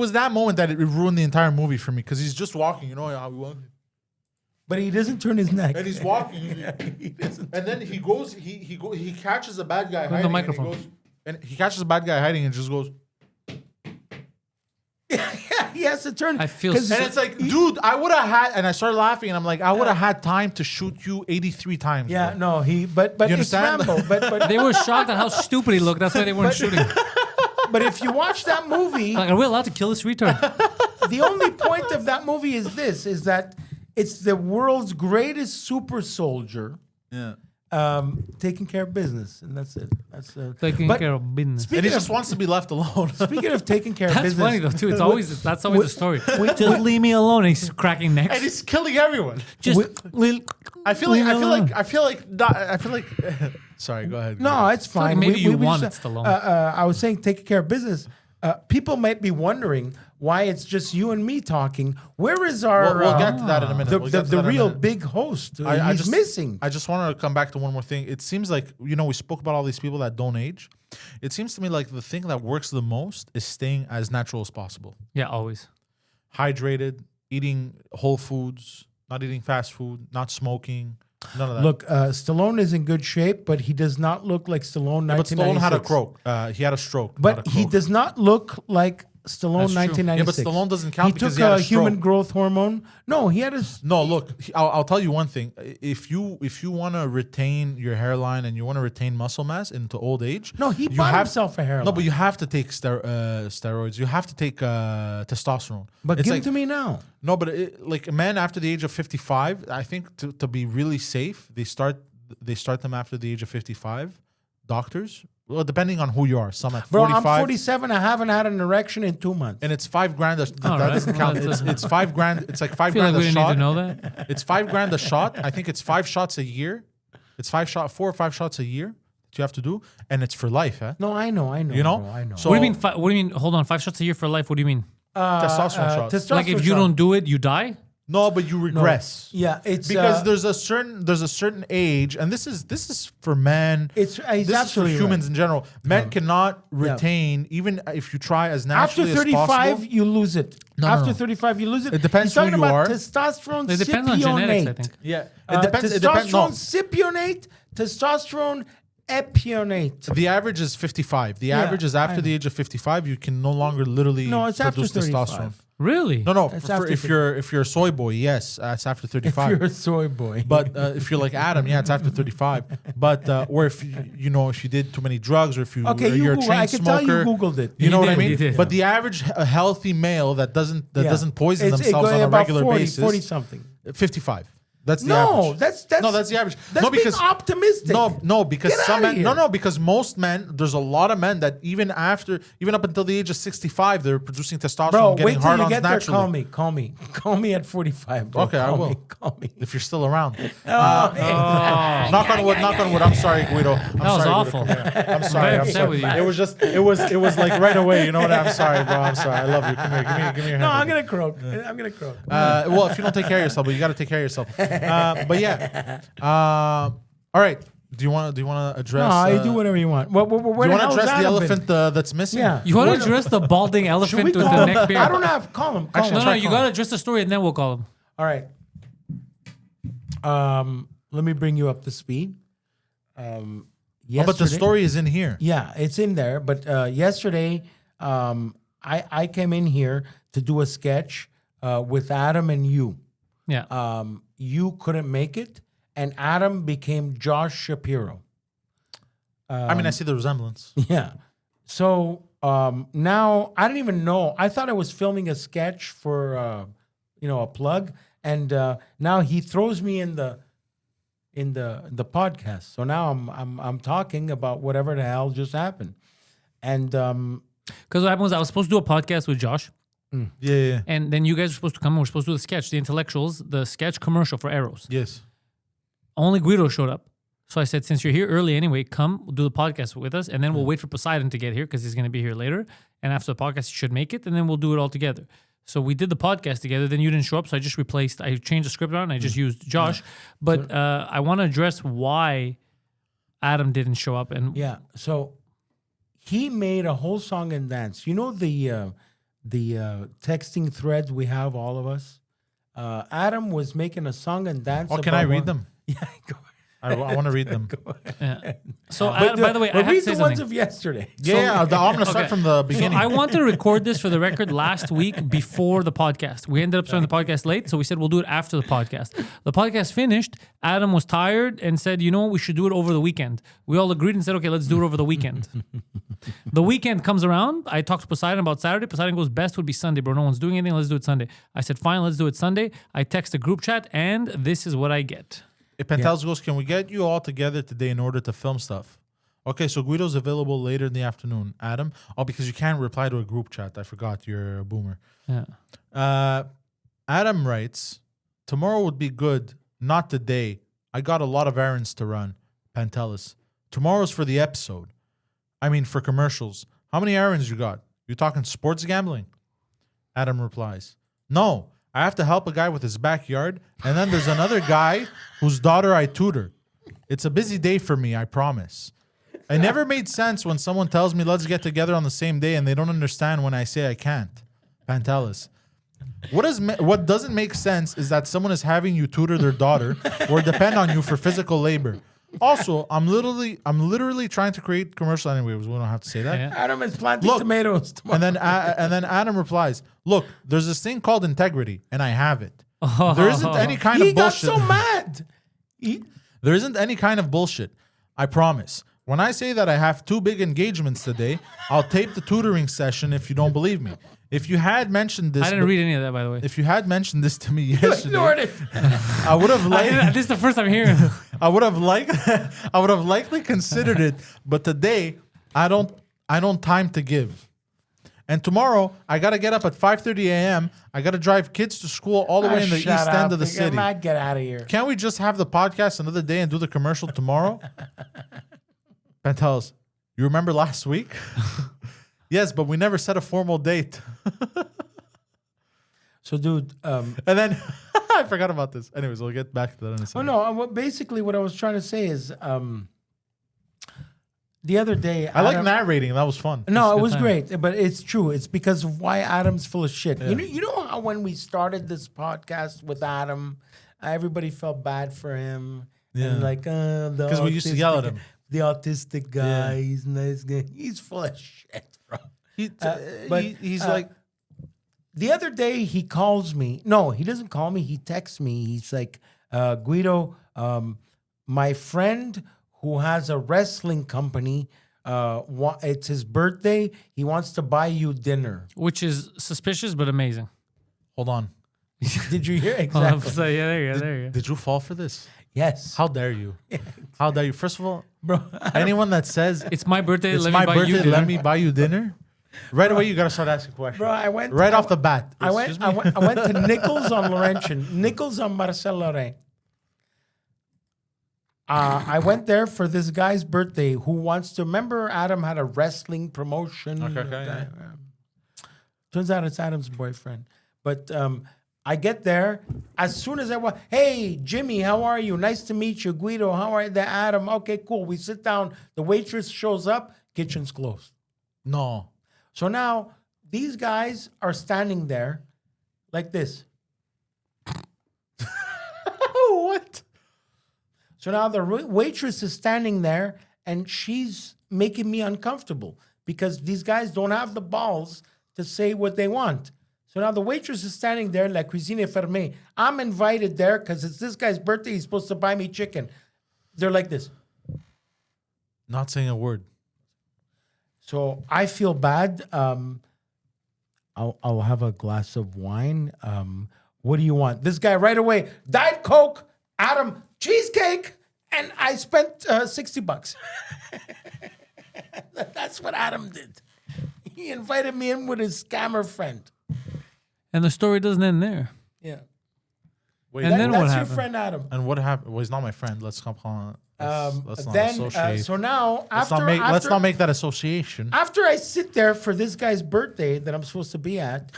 was that moment that it ruined the entire movie for me because he's just walking. You know how he walks, But he doesn't turn his neck. and he's walking, He doesn't. and then he goes. He catches a bad guy hiding. the microphone. And he catches a bad guy hiding and just goes. He has to turn. I feel 'cause- And it's like, dude, I would have had, and I started laughing, and I'm like, I would have had time to shoot you 83 times. Yeah, bro. no, but You it's understand? Rambo. But They were shocked at how stupid he looked. That's why they weren't shooting. but if you watch that movie, Like, are we allowed to kill this retard? the only point of that movie is this: is that it's the world's greatest super soldier Yeah. taking care of business, and that's it. That's Taking but care of business. And he Speaking just of, wants to be left alone. speaking of taking care of That's business, funny though too. It's always that's always the story. Just leave me alone. And he's cracking necks. And he's killing everyone. Just I feel like. Sorry, go ahead. No, it's like fine. maybe you just- want it, Stallone. I was saying taking care of business. People might be wondering why it's just you and me talking. Where is our We'll get to that in a minute. the, We'll the, get to the that in a real minute. big host? I He's just- missing. I just wanted to come back to one more thing. It seems like, we spoke about all these people that don't age. It seems to me like the thing that works the most is staying as natural as possible. Yeah, always. Hydrated, eating whole foods, not eating fast food, not smoking, none of that. Look, Stallone is in good shape, but he does not look like Stallone. Yeah, but Stallone had a 1996. croak. He had a stroke. not But a he croak. does not look like Stallone That's true. 1996. Yeah, but Stallone doesn't count He because took he had a human stroke. growth hormone. No, he had a. No, look, I'll tell you one thing. If you want to retain your hairline and you want to retain muscle mass into old age, No, he you bought have- himself a hairline. No, but you have to take steroids. You have to take testosterone. But It's give like, it to me now. No, but like a man after the age of 55, I think to be really safe, they start them after the age of 55. Doctors Well, depending on who you are. Some at Bro, 45. I'm 47. I haven't had an erection in 2 months. And it's $5,000. That right. doesn't count. Well, It's $5,000. It's like I feel $5,000 like we a didn't shot. need to know that. It's $5,000 a shot. I think it's 5 shots a year. It's 4 or 5 shots a year that you have to do, and it's for life. Eh? No, I know. You know? bro, I know. So What do you mean? What do you mean? Hold on, 5 shots a year for life. What do you mean? testosterone shots. Testosterone Like if you shot. don't do it, you die. No, but you regress. Yeah, it's Because there's a certain age, and this is for men. It's this is for absolutely humans right. in general. Men cannot retain, even if you try as After naturally as 35, possible. you lose it. No, After no. 35, you lose it. It depends He's talking who you about are. testosterone It depends on genetics, I think. Yeah, it depends. It depends. Testosterone No, cypionate, testosterone epionate. the average is 55. The average is I after the age of 55, you can no longer literally No, it's after produce 35. testosterone. Really? No. It's For, after if you're a soy boy, yes, it's after If 35. you're a soy boy. But if you're like Adam, yeah, it's after 35. But or if if you did too many drugs, or if you Okay, you're a Google- chain I can tell you smoker, Googled it. You know He what I did, he mean? did. But the average healthy male that doesn't poison It's- it themselves go on a about regular 40, basis, 40 something. 55. That's the No, average. that's no, that's the average. That's no, being because optimistic. no, because Get some outta men, here. because most men, there's a lot of men that even up until the age of 65, they're producing testosterone, Bro, getting wait till hard you ons get there. naturally. Call me at 45. Bro. Okay, I Call will. Me, call me. If you're still around. Oh, Knock on wood. I'm sorry, Guido. I'm That was sorry, awful. Guido. I'm sorry. very I'm upset sorry. with you. It was just. It was like right away. You know what? I'm sorry, bro. I'm sorry. I love you. Come here. Give me your hand. No, I'm gonna croak. I'm gonna croak. Well, if you don't take care of yourself, but you got to take care of yourself. But yeah. All right. Do you want to address? No, you do whatever you want. Where Do you the want to hell's address the Adam been? elephant that's missing? Yeah. You want Where to the- address the balding Should elephant we with call the him? neck beard? I don't have. Call him. Call Actually, him. No, you got to address the story and then we'll call him. All right. Let me bring you up to speed. Oh, but the Yesterday- story is in here. Yeah, it's in there. But yesterday, I came in here to do a sketch with Adam and you. Yeah. You couldn't make it, and Adam became Josh Shapiro. I mean, I see the resemblance. Yeah. So now I didn't even know. I thought I was filming a sketch for a plug, and now he throws me in the podcast. So now I'm talking about whatever the hell just happened, and Because what happened was I was supposed to do a podcast with Josh. Yeah. And then you guys were supposed to come and we're supposed to do the sketch, the intellectuals, the sketch commercial for Arrows. Yes. Only Guido showed up. So I said, since you're here early anyway, come, we'll do the podcast with us. And then we'll wait for Poseidon to get here because he's going to be here later. And after the podcast, he should make it. And then we'll do it all together. So we did the podcast together. Then you didn't show up. So I just I changed the script around and I just used Josh. But I want to address why Adam didn't show up. And yeah. So he made a whole song and dance. You know the texting threads we have, all of us. Adam was making a song and dance. Oh, can I about read one- them? Yeah, go I want to read them. yeah. So ahead. by the way, I but have read to say the ones something. of yesterday. Yeah, I'm going to start Okay. from the So beginning. I want to record this for the record last week before the podcast. We ended up starting the podcast late, so we said we'll do it after the podcast. The podcast finished. Adam was tired and said, you know what, we should do it over the weekend. We all agreed and said, okay, let's do it over the weekend. The weekend comes around. I talked to Poseidon about Saturday. Poseidon goes, best would be Sunday, bro. No one's doing anything. Let's do it Sunday. I said, fine, let's do it Sunday. I text a group chat, and this is what I get. If Pantelis goes, can we get you all together today in order to film stuff? Okay, so Guido's available later in the afternoon. Adam? Oh, because you can't reply to a group chat. I forgot, you're a boomer. Yeah. Adam writes, tomorrow would be good, not today. I got a lot of errands to run. Pantelis. Tomorrow's for the episode. I mean, for commercials. How many errands you got? You talking sports gambling? Adam replies, no, I have to help a guy with his backyard, and then there's another guy whose daughter I tutor. It's a busy day for me, I promise. It never made sense when someone tells me let's get together on the same day and they don't understand when I say I can't. Pantelis. What doesn't make sense is that someone is having you tutor their daughter or depend on you for physical labor. Also, I'm literally trying to create commercial. Anyways, we don't have to say that. Yeah. Adam is planting Look, tomatoes tomorrow. And then Adam replies, "Look, there's this thing called integrity, and I have it. There isn't any kind He of got bullshit. so mad. There isn't any kind of bullshit. I promise. When I say that I have 2 big engagements today, I'll tape the tutoring session if you don't believe me. If you had mentioned this, I didn't read any of that, by the way. If you had mentioned this to me Ignored yesterday, it. I would have This is the first I'm hearing. I would have likely considered it, but today I don't time to give. And tomorrow I gotta get up at 5:30 a.m. I gotta drive kids to school all the way in the east end of the city. Get out of here. Can't we just have the podcast another day and do the commercial tomorrow? Pantelis, you remember last week? Yes, but we never set a formal date. So, dude. And then I forgot about this. Anyways, we'll get back to that in a second. Oh no! Basically, what I was trying to say is, the other day I like narrating. That was fun. No, it good was time. great, but it's true. It's because of why Adam's full of shit. You know how when we started this podcast with Adam, everybody felt bad for him. And like, because we used to yell at him. The autistic guy, he's a nice guy. He's full of shit, bro. He's like, the other day he calls me. No, he doesn't call me. He texts me. He's like, Guido, my friend who has a wrestling company, it's his birthday. He wants to buy you dinner. Which is suspicious but amazing. hold on. Did you hear? Hold on, Exactly. so yeah, there you go. There you go. Did you fall for this? Yes. How dare you? How dare you? First of all, Bro, anyone that says It's my birthday. it's let my me buy birthday, you dinner. let me buy you dinner, right away you gotta start asking questions. bro, I went right off the bat. I went to Nichols on Laurentian, Nichols on Marcel Lorrain. I went there for this guy's birthday who wants to remember Adam had a wrestling promotion. Okay, yeah. Turns out it's Adam's boyfriend. But I get there as soon as I walk. Hey, Jimmy, how are you? Nice to meet you. Guido, how are you? The Adam. Okay, cool. We sit down. The waitress shows up. Kitchen's closed. No. So now these guys are standing there like this. What? So now the waitress is standing there and she's making me uncomfortable because these guys don't have the balls to say what they want. So now the waitress is standing there, la cuisine est fermée. I'm invited there because it's this guy's birthday. He's supposed to buy me chicken. They're like this. Not saying a word. So I feel bad. I'll have a glass of wine. What do you want? This guy right away, Diet Coke, Adam, cheesecake, and I spent $60. That's what Adam did. He invited me in with his scammer friend. And the story doesn't end there. Yeah. Wait, And then what That's your happened? friend Adam. and what happened? Well, he's not my friend. Let's not let's not Then, associate. so now let's after not make that association. after I sit there for this guy's birthday that I'm supposed to be at,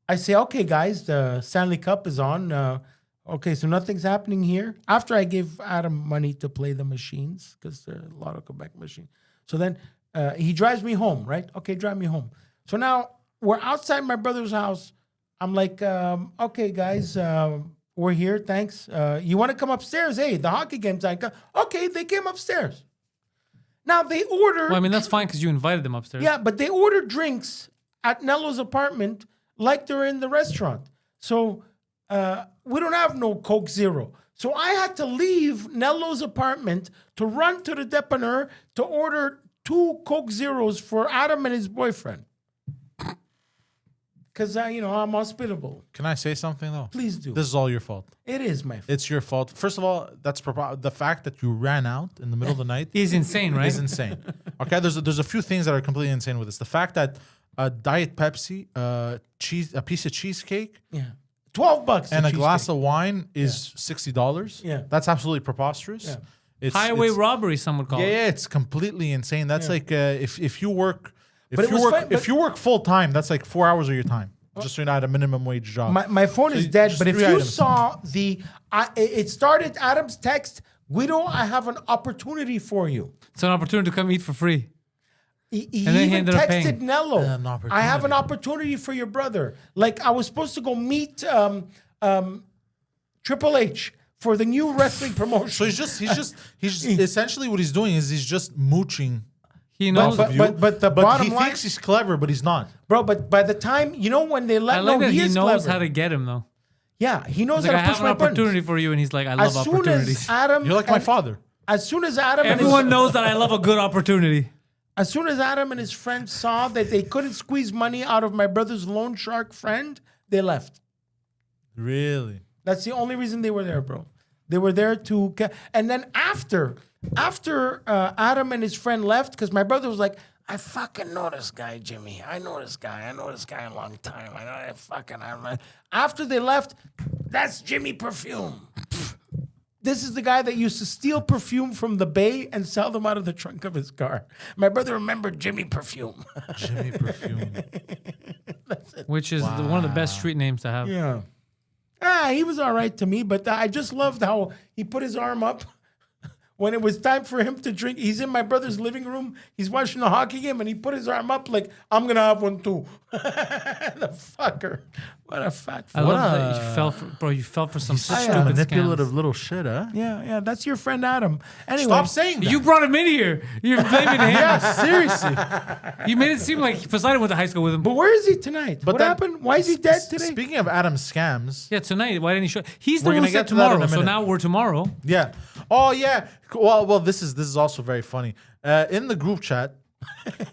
I say, okay, guys, the Stanley Cup is on. Okay, so nothing's happening here. After I give Adam money to play the machines, because there are a lot of Quebec machines. So then he drives me home, right? Okay, drive me home. So now we're outside my brother's house. I'm like, okay, guys, we're here. Thanks. You want to come upstairs? Hey, the hockey game's on. Okay, they came upstairs. Now they ordered. Well, I mean, that's fine because you invited them upstairs. Yeah, but they ordered drinks at Nello's apartment like they're in the restaurant. So we don't have no Coke Zero. So I had to leave Nello's apartment to run to the dépanneur to order 2 Coke Zeros for Adam and his boyfriend. Because, I'm hospitable. Can I say something though? Please do. This is all your fault. It is my fault. It's your fault. First of all, that's the fact that you ran out in the middle of the night He's insane, right? is insane. Okay, there's a few things that are completely insane with this. The fact that a Diet Pepsi, a piece of cheesecake, Yeah. $12 and a glass of wine is $60. Yeah. That's absolutely preposterous. Yeah. Highway robbery, some would call it. Yeah, it's completely insane. That's like if you work But it was fine, if you work full time, that's like 4 hours of your time. Just so you're not at a minimum wage job. My phone is dead, just but if 3 you items. saw it started Adam's text, Guido, I have an opportunity for you. It's an opportunity to come eat for free. He And then he even ended up texted paying. Nello. An I have an opportunity. opportunity for your brother. Like I was supposed to go meet Triple H for the new wrestling promotion. So he's essentially what he's doing is he's just mooching. He knows. but- the But bottom he line- thinks he's clever, but he's not. Bro, but by the time when they let I like know that he he is knows clever. how to get him, though. Yeah, he knows He's like, how I to have push an my opportunity buttons. for you, and he's like, I love As soon opportunities. as Adam, You're like my father. As soon as Adam, Everyone knows that I love a good opportunity. As soon as Adam and his friends saw that they couldn't squeeze money out of my brother's loan shark friend, they left. Really? That's the only reason they were there, bro. They were there to, and then after Adam and his friend left, because my brother was like, I fucking know this guy, Jimmy. I know this guy a long time. After they left, that's Jimmy Perfume. This is the guy that used to steal perfume from the bay and sell them out of the trunk of his car. My brother remembered Jimmy Perfume. Jimmy Perfume. Which is one of the best street names to have. Yeah. He was all right to me, but I just loved how he put his arm up when it was time for him to drink. He's in my brother's living room. He's watching the hockey game, and he put his arm up like, I'm going to have one too. The fucker. What a fat I fuck. love that you fell for some Such a stupid manipulative scams. little shit, huh? Yeah, that's your friend Adam. Anyway, Stop saying that. You brought him in here. You're blaming him. Yeah, seriously. You made it seem like Poseidon went to high school with him. but where is he tonight? But what then- happened? Why is he dead today? Speaking of Adam scams, Yeah, tonight. Why didn't he show? He's the We're one gonna who said get to that in tomorrow. a So minute. now we're tomorrow. yeah. Oh yeah. Well, this is also very funny. In the group chat,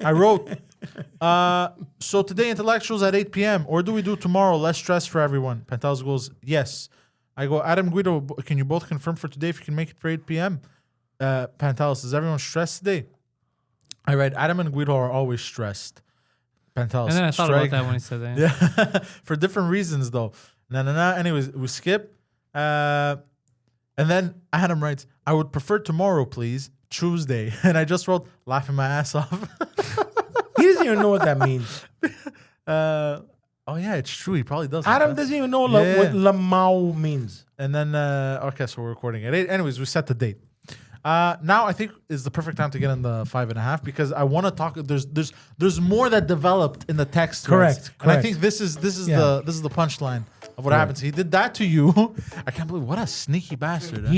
I wrote, so today intellectuals at 8 p.m. or do we do tomorrow? Less stress for everyone. Pantelis goes, yes. I go, Adam, Guido, can you both confirm for today if you can make it for 8 p.m.? Pantelis, is everyone stressed today? I read, Adam and Guido are always stressed. Pantelis, And then I thought strike. about that when he said that. Yeah, for different reasons though. Nah. Anyways, we skip. And then Adam writes, I would prefer tomorrow, please. Tuesday. And I just wrote, laughing my ass off. He doesn't even know what that means. Oh yeah, it's true. He probably doesn't. Adam huh? doesn't even know Yeah. what Lamau means. And then okay, so we're recording at 8. Anyways, we set the date. Now I think is the perfect time to get in the 5.5 because I want to talk. There's more that developed in the text. Correct, threads. And I correct. think this is Yeah. the punchline of what happens. He did that to you. I can't believe what a sneaky bastard. Huh?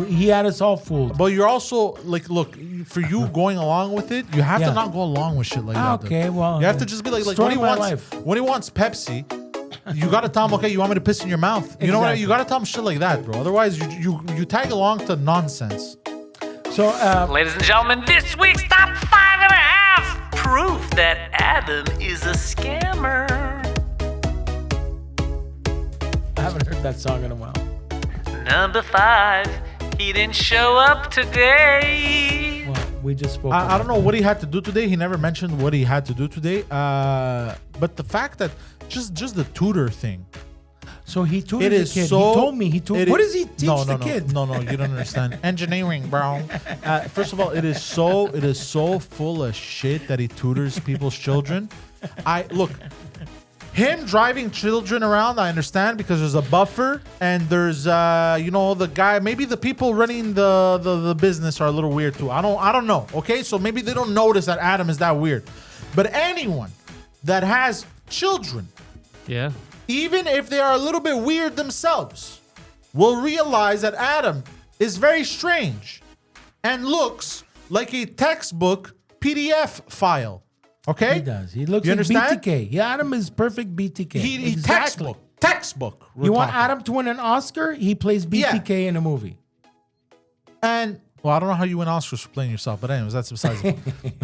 He had us all fooled. But you're also like, look, for you going along with it, you have Yeah. to not go along with shit like that. dude. Okay, well, you have to just be like story when he of my wants life. when he wants Pepsi, you gotta tell him, okay, you want me to piss in your mouth? You know what? Exactly. You gotta tell him shit like that, bro. Otherwise, you tag along to nonsense. So, Ladies and gentlemen, this week's top 5.5 proof that Adam is a scammer. I haven't heard that song in a while. Number 5, he didn't show up today. Well, we just spoke. I don't know what he had to do today. He never mentioned what he had to do today. But the fact that just the tutor thing. So he tutored It the is kid. so. He told me. What does he teach the kid? No, you don't understand. Engineering, bro. First of all, it is so full of shit that he tutors people's children. Him driving children around, I understand because there's a buffer and there's the guy. Maybe the people running the business are a little weird too. I don't know. Okay, so maybe they don't notice that Adam is that weird. But anyone that has children, Yeah. even if they are a little bit weird themselves, will realize that Adam is very strange and looks like a textbook PDF file. Okay? He does. He looks You like understand? BTK. Yeah, Adam is perfect BTK. He Exactly. textbook. You want Adam to win an Oscar? He plays BTK in a movie. And well, I don't know how you win Oscars for playing yourself, but anyways, that's besides the point.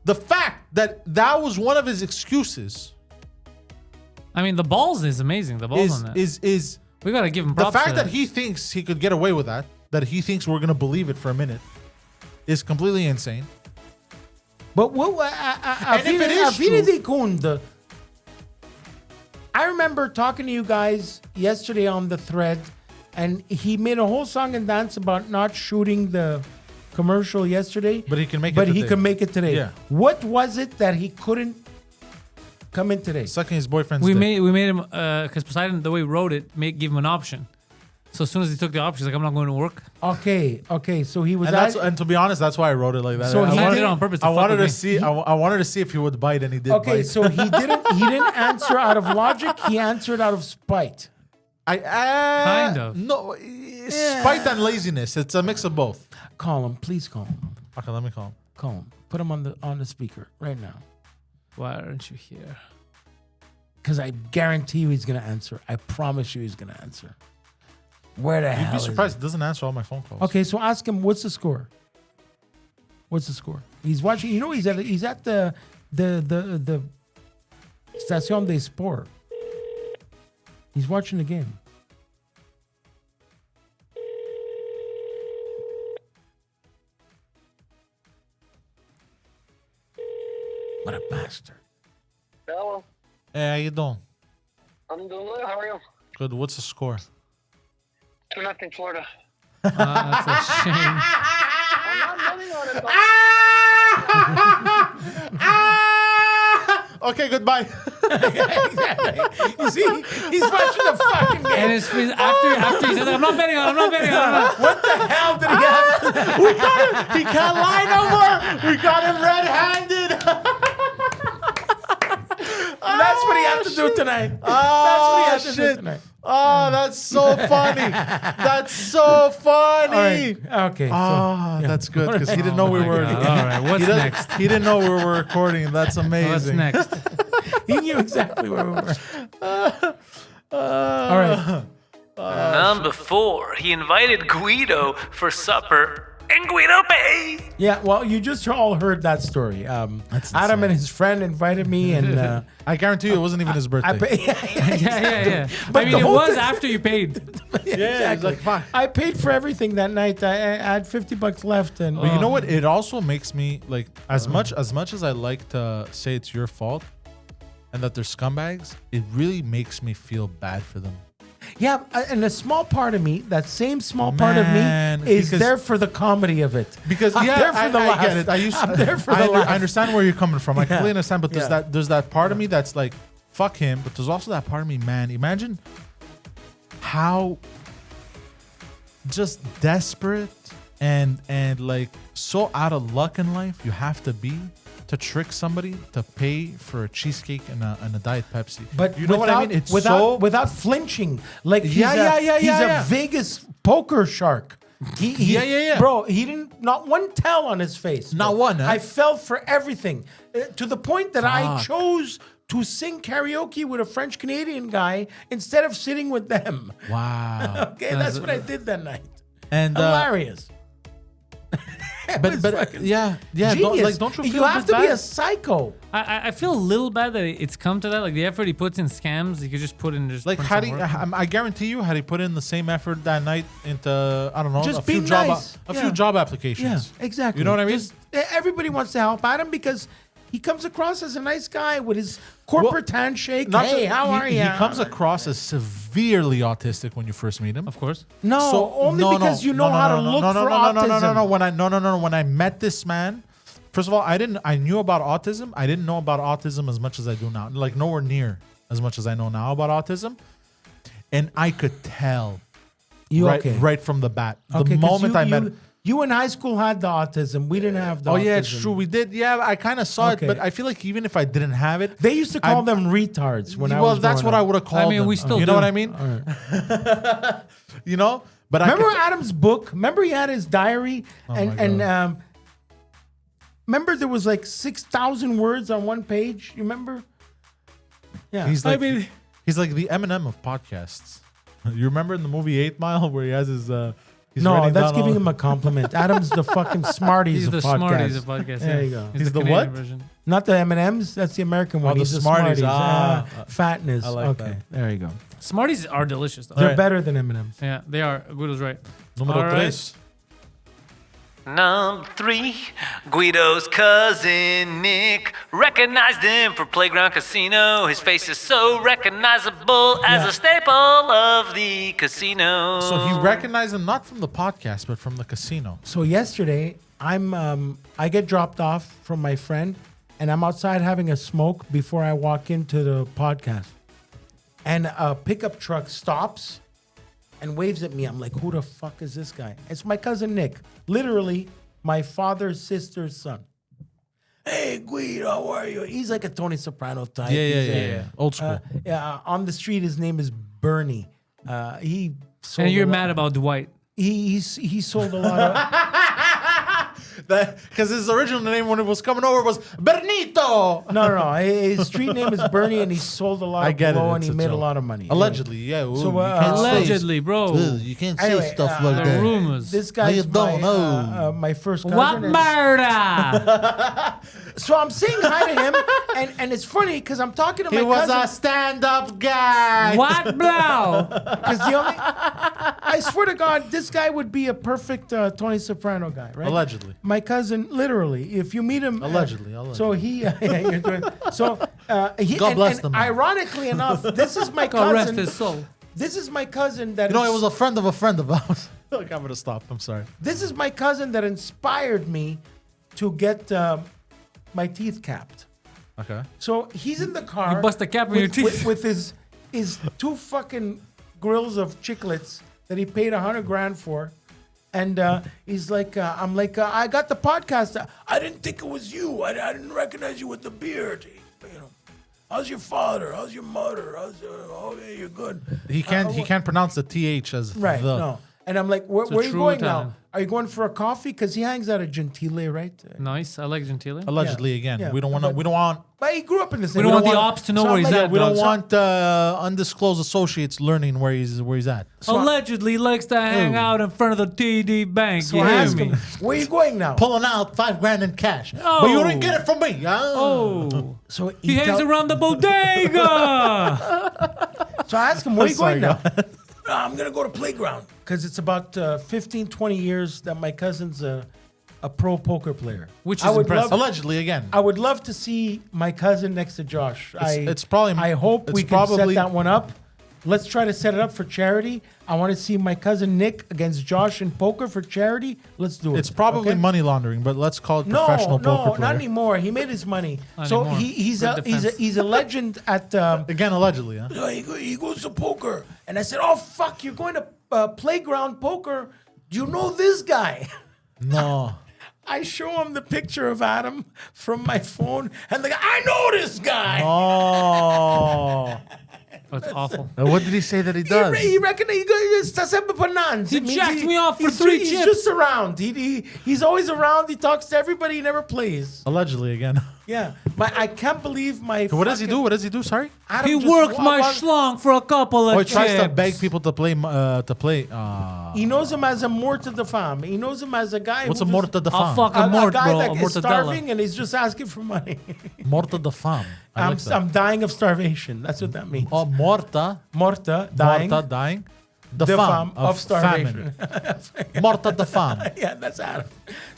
The fact that was one of his excuses I mean, the balls is amazing. The balls on that. is We gotta give him the props. fact for that he thinks he could get away with that he thinks we're gonna believe it for a minute, is completely insane. But what? And if it is true- I remember talking to you guys yesterday on the thread, and he made a whole song and dance about not shooting the commercial yesterday. But he can make it But he today. could make it today. Yeah. What was it that he couldn't come in today? Sucking his boyfriend's we dick. made him because Poseidon, the way he wrote it, give him an option. So as soon as he took the option, he's like, I'm not going to work. Okay. So he was. And to be honest, that's why I wrote it like that. So I he wanted- did it on purpose to I fuck wanted with to me. see. I wanted to see if he would bite, and he did. Okay, bite. so he didn't answer out of logic. He answered out of spite. Kind of. No, spite and laziness. It's a mix of both. Call him, please call him. Okay, let me call him. Call him. Put him on the speaker right now. Why aren't you here? Because I guarantee you he's gonna answer. I promise you he's gonna answer. Where the You'd hell be is surprised. He doesn't answer all my phone calls. he? Okay, so ask him what's the score. What's the score? He's watching. You know he's at the Station des Sports. He's watching the game. What a bastard. Hello. Hey, how you doing? I'm doing well. How are you? Good. What's the score? 2-0 Florida. That's a shame. I'm not betting on it, though. Okay, goodbye. You see, he's watching the fucking game. And after he says, I'm not betting on it. What the hell did he have? We got him. He can't lie no more. We got him red-handed. That's what he had to do tonight. Oh, That's what he had to do shit. tonight. Oh, that's so funny. That's so funny. All right. Okay. Ah, that's good because he didn't know we were. All right, what's next? He didn't know we were recording. That's amazing. What's next? He knew exactly where we were. All right. Number 4, he invited Guido for supper, and Guido paid. Yeah, well, you just all heard that story. Adam insane. and his friend invited me, and I guarantee you, it wasn't even his birthday. I paid. Yeah. But I mean, the it whole was thing- after you paid. Yeah, it's like fuck. I paid for everything that night. I had $50 left, and But you know what? It also makes me like as much as I like to say it's your fault and that they're scumbags. It really makes me feel bad for them. yeah, and a small part of me, that same small part Man, of me, is because- there for the comedy of it. Because I'm there for the I laugh. get it. I'm there for the laugh. I understand where you're coming from. I completely understand. But Yeah. there's that part of me that's like, fuck him. But there's also that part of me, man. Imagine how just desperate and like so out of luck in life you have to be to trick somebody to pay for a cheesecake and a Diet Pepsi. But you know what I mean? It's without flinching. Like he's he's a Vegas poker shark. Yeah. Bro, he didn't not one tell on his face. Not bro. one, huh? I fell for everything to the point that I chose to sing karaoke with a French Canadian guy instead of sitting with them. Wow. Okay, that's what I did that night. And Hilarious. but yeah. Genius. Don't you feel you have to be bad? a psycho. I feel a little bad that it's come to that. Like the effort he puts in scams, he could just put in just Like put had some he, work. I guarantee you, had he put in the same effort that night into I don't know Just a few be job nice. a Yeah. few job applications. Yeah, exactly. You know what I mean? Just, everybody wants to help Adam because he comes across as a nice guy with his corporate handshake. Not Hey, to- how are you? He comes across as severely autistic when you first meet him. Of course. No, only because you know how to look for autism. When I met this man, first of all, I knew about autism. I didn't know about autism as much as I do now. Like nowhere near as much as I know now about autism. And I could tell right from the bat. The Okay, 'cause moment I met him. You in high school had the autism. We didn't have the autism. Oh yeah, it's true. We did. Yeah, I kind of saw Okay. it, but I feel like even if I didn't have it, They used to call them retards when I well, was that's growing what I up. would have called. I mean, them. we still you know do. what I mean? You know, but Remember I could, Adam's book? Remember he had his diary? Remember there was like 6,000 words on one page? You remember? Yeah. he's like he's like the Eminem of podcasts. You remember in the movie 8 Mile where he has his he's no, writing that's down giving all- him a compliment. Adam's the fucking Smarties He's of the podcasts. Smarties of podcasts. There yeah. you go. He's the Canadian what? version. Not the M&Ms. That's the American one. the He's the Smarties. Smarties. Fatness. I like okay, that. there you go. Smarties are delicious though. They're better than M&Ms. Yeah, they are. Guido's right. Número All right. 3. Number 3, Guido's cousin Nick recognized him for Playground Casino. His face is so recognizable as a staple of the casino. So he recognized him not from the podcast, but from the casino. So yesterday, I get dropped off from my friend, and I'm outside having a smoke before I walk into the podcast. And a pickup truck stops and waves at me. I'm like, who the fuck is this guy? It's my cousin Nick, literally my father's sister's son. Hey, Guido, how are you? He's like a Tony Soprano type. He's a- Old school. on the street, his name is Bernie. He sold And you're a lot- mad about Dwight. He sold a lot of. Because his original name when it was coming over was Bernito. No. His street name is Bernie, and he sold a lot I of get it. blow, it's and he a made a joke. lot of money. Allegedly, yeah. Ooh, So, you can't say- Allegedly, bro. You can't say Anyway, stuff like The that. rumors. This guy's you don't know. my first cousin. What and- murder? So I'm saying hi to him, and it's funny because I'm talking to He my was cousin. a stand-up guy. What, bro? Because I swear to God, this guy would be a perfect Tony Soprano guy, right? Allegedly. My cousin, literally, if you meet him, Allegedly. So he, you're doing, so he. God bless and the man. Ironically enough, this is my God rest cousin. his soul. This is my cousin that. You know, it was a friend of ours. Look, I'm gonna stop. I'm sorry. This is my cousin that inspired me to get my teeth capped. Okay. So he's in the car. You bust a cap in your teeth. with his two fucking grills of chiclets that he paid $100,000 for, and he's like, I'm like, I got the podcast. I didn't think it was you. I didn't recognize you with the beard. You know, how's your father? How's your mother? Okay, you're good. He can't pronounce the th as Right. the. No. And I'm like, where a are you true going Italian. now? Are you going for a coffee? Because he hangs out at Gentile, right? Nice. I like Gentile. Allegedly, Yeah. again. Yeah, We don't want but- We don't want. But he grew up in the same. We don't want the want- ops to know so where I'm he's like, at. We don't So- want undisclosed associates learning where he's at. Allegedly likes to hang out in front of the TD Bank. So you I hear asked me? him, where are you going now? Pulling out $5,000 in cash, but you Oh. didn't get it from me. Oh. So He hangs tell- around the bodega. So I asked him, where are you Sorry, going now? "No, I'm going to go to Playground. Because it's about 15, 20 years that my cousin's a pro poker player. Which I is would impressive. love- Allegedly, again. I would love to see my cousin next to Josh. It's probably- I hope it's we can probably- set that one up. Let's try to set it up for charity. I want to see my cousin Nick against Josh in poker for charity. Let's do it. It's probably okay? money laundering, but let's call it No, professional poker player. not anymore. He made his money. So anymore. he's Good defense. he's a legend at. Again, allegedly, huh? He goes to poker, and I said, "Oh fuck, you're going to Playground Poker? Do you know this guy?" No. I show him the picture of Adam from my phone, and the guy, I know this guy. Oh. That's awful. What did he say that he does? He reckon he goes to sempre panans. He It means jacked me off for he's 3 He's chips. just around. He's always around. He talks to everybody. He never plays. Allegedly, again. Yeah, I can't believe my. What does he fucking- do? What does he do? Sorry. Adam He just worked my walks- schlong for a couple of Oh, he tries to chips. beg people to play. He knows him as a morta de femme. He knows him as a guy. What's who a morta de I'll femme? fuck a A mort, guy bro. that A is mortadella. starving and he's just asking for money. Morta de femme. I like that. I'm dying of starvation. That's what that means. Oh, morta. Morta, dying. Morta, dying. The The femme femme of starvation. famine. Morta de femme. Yeah, that's Adam.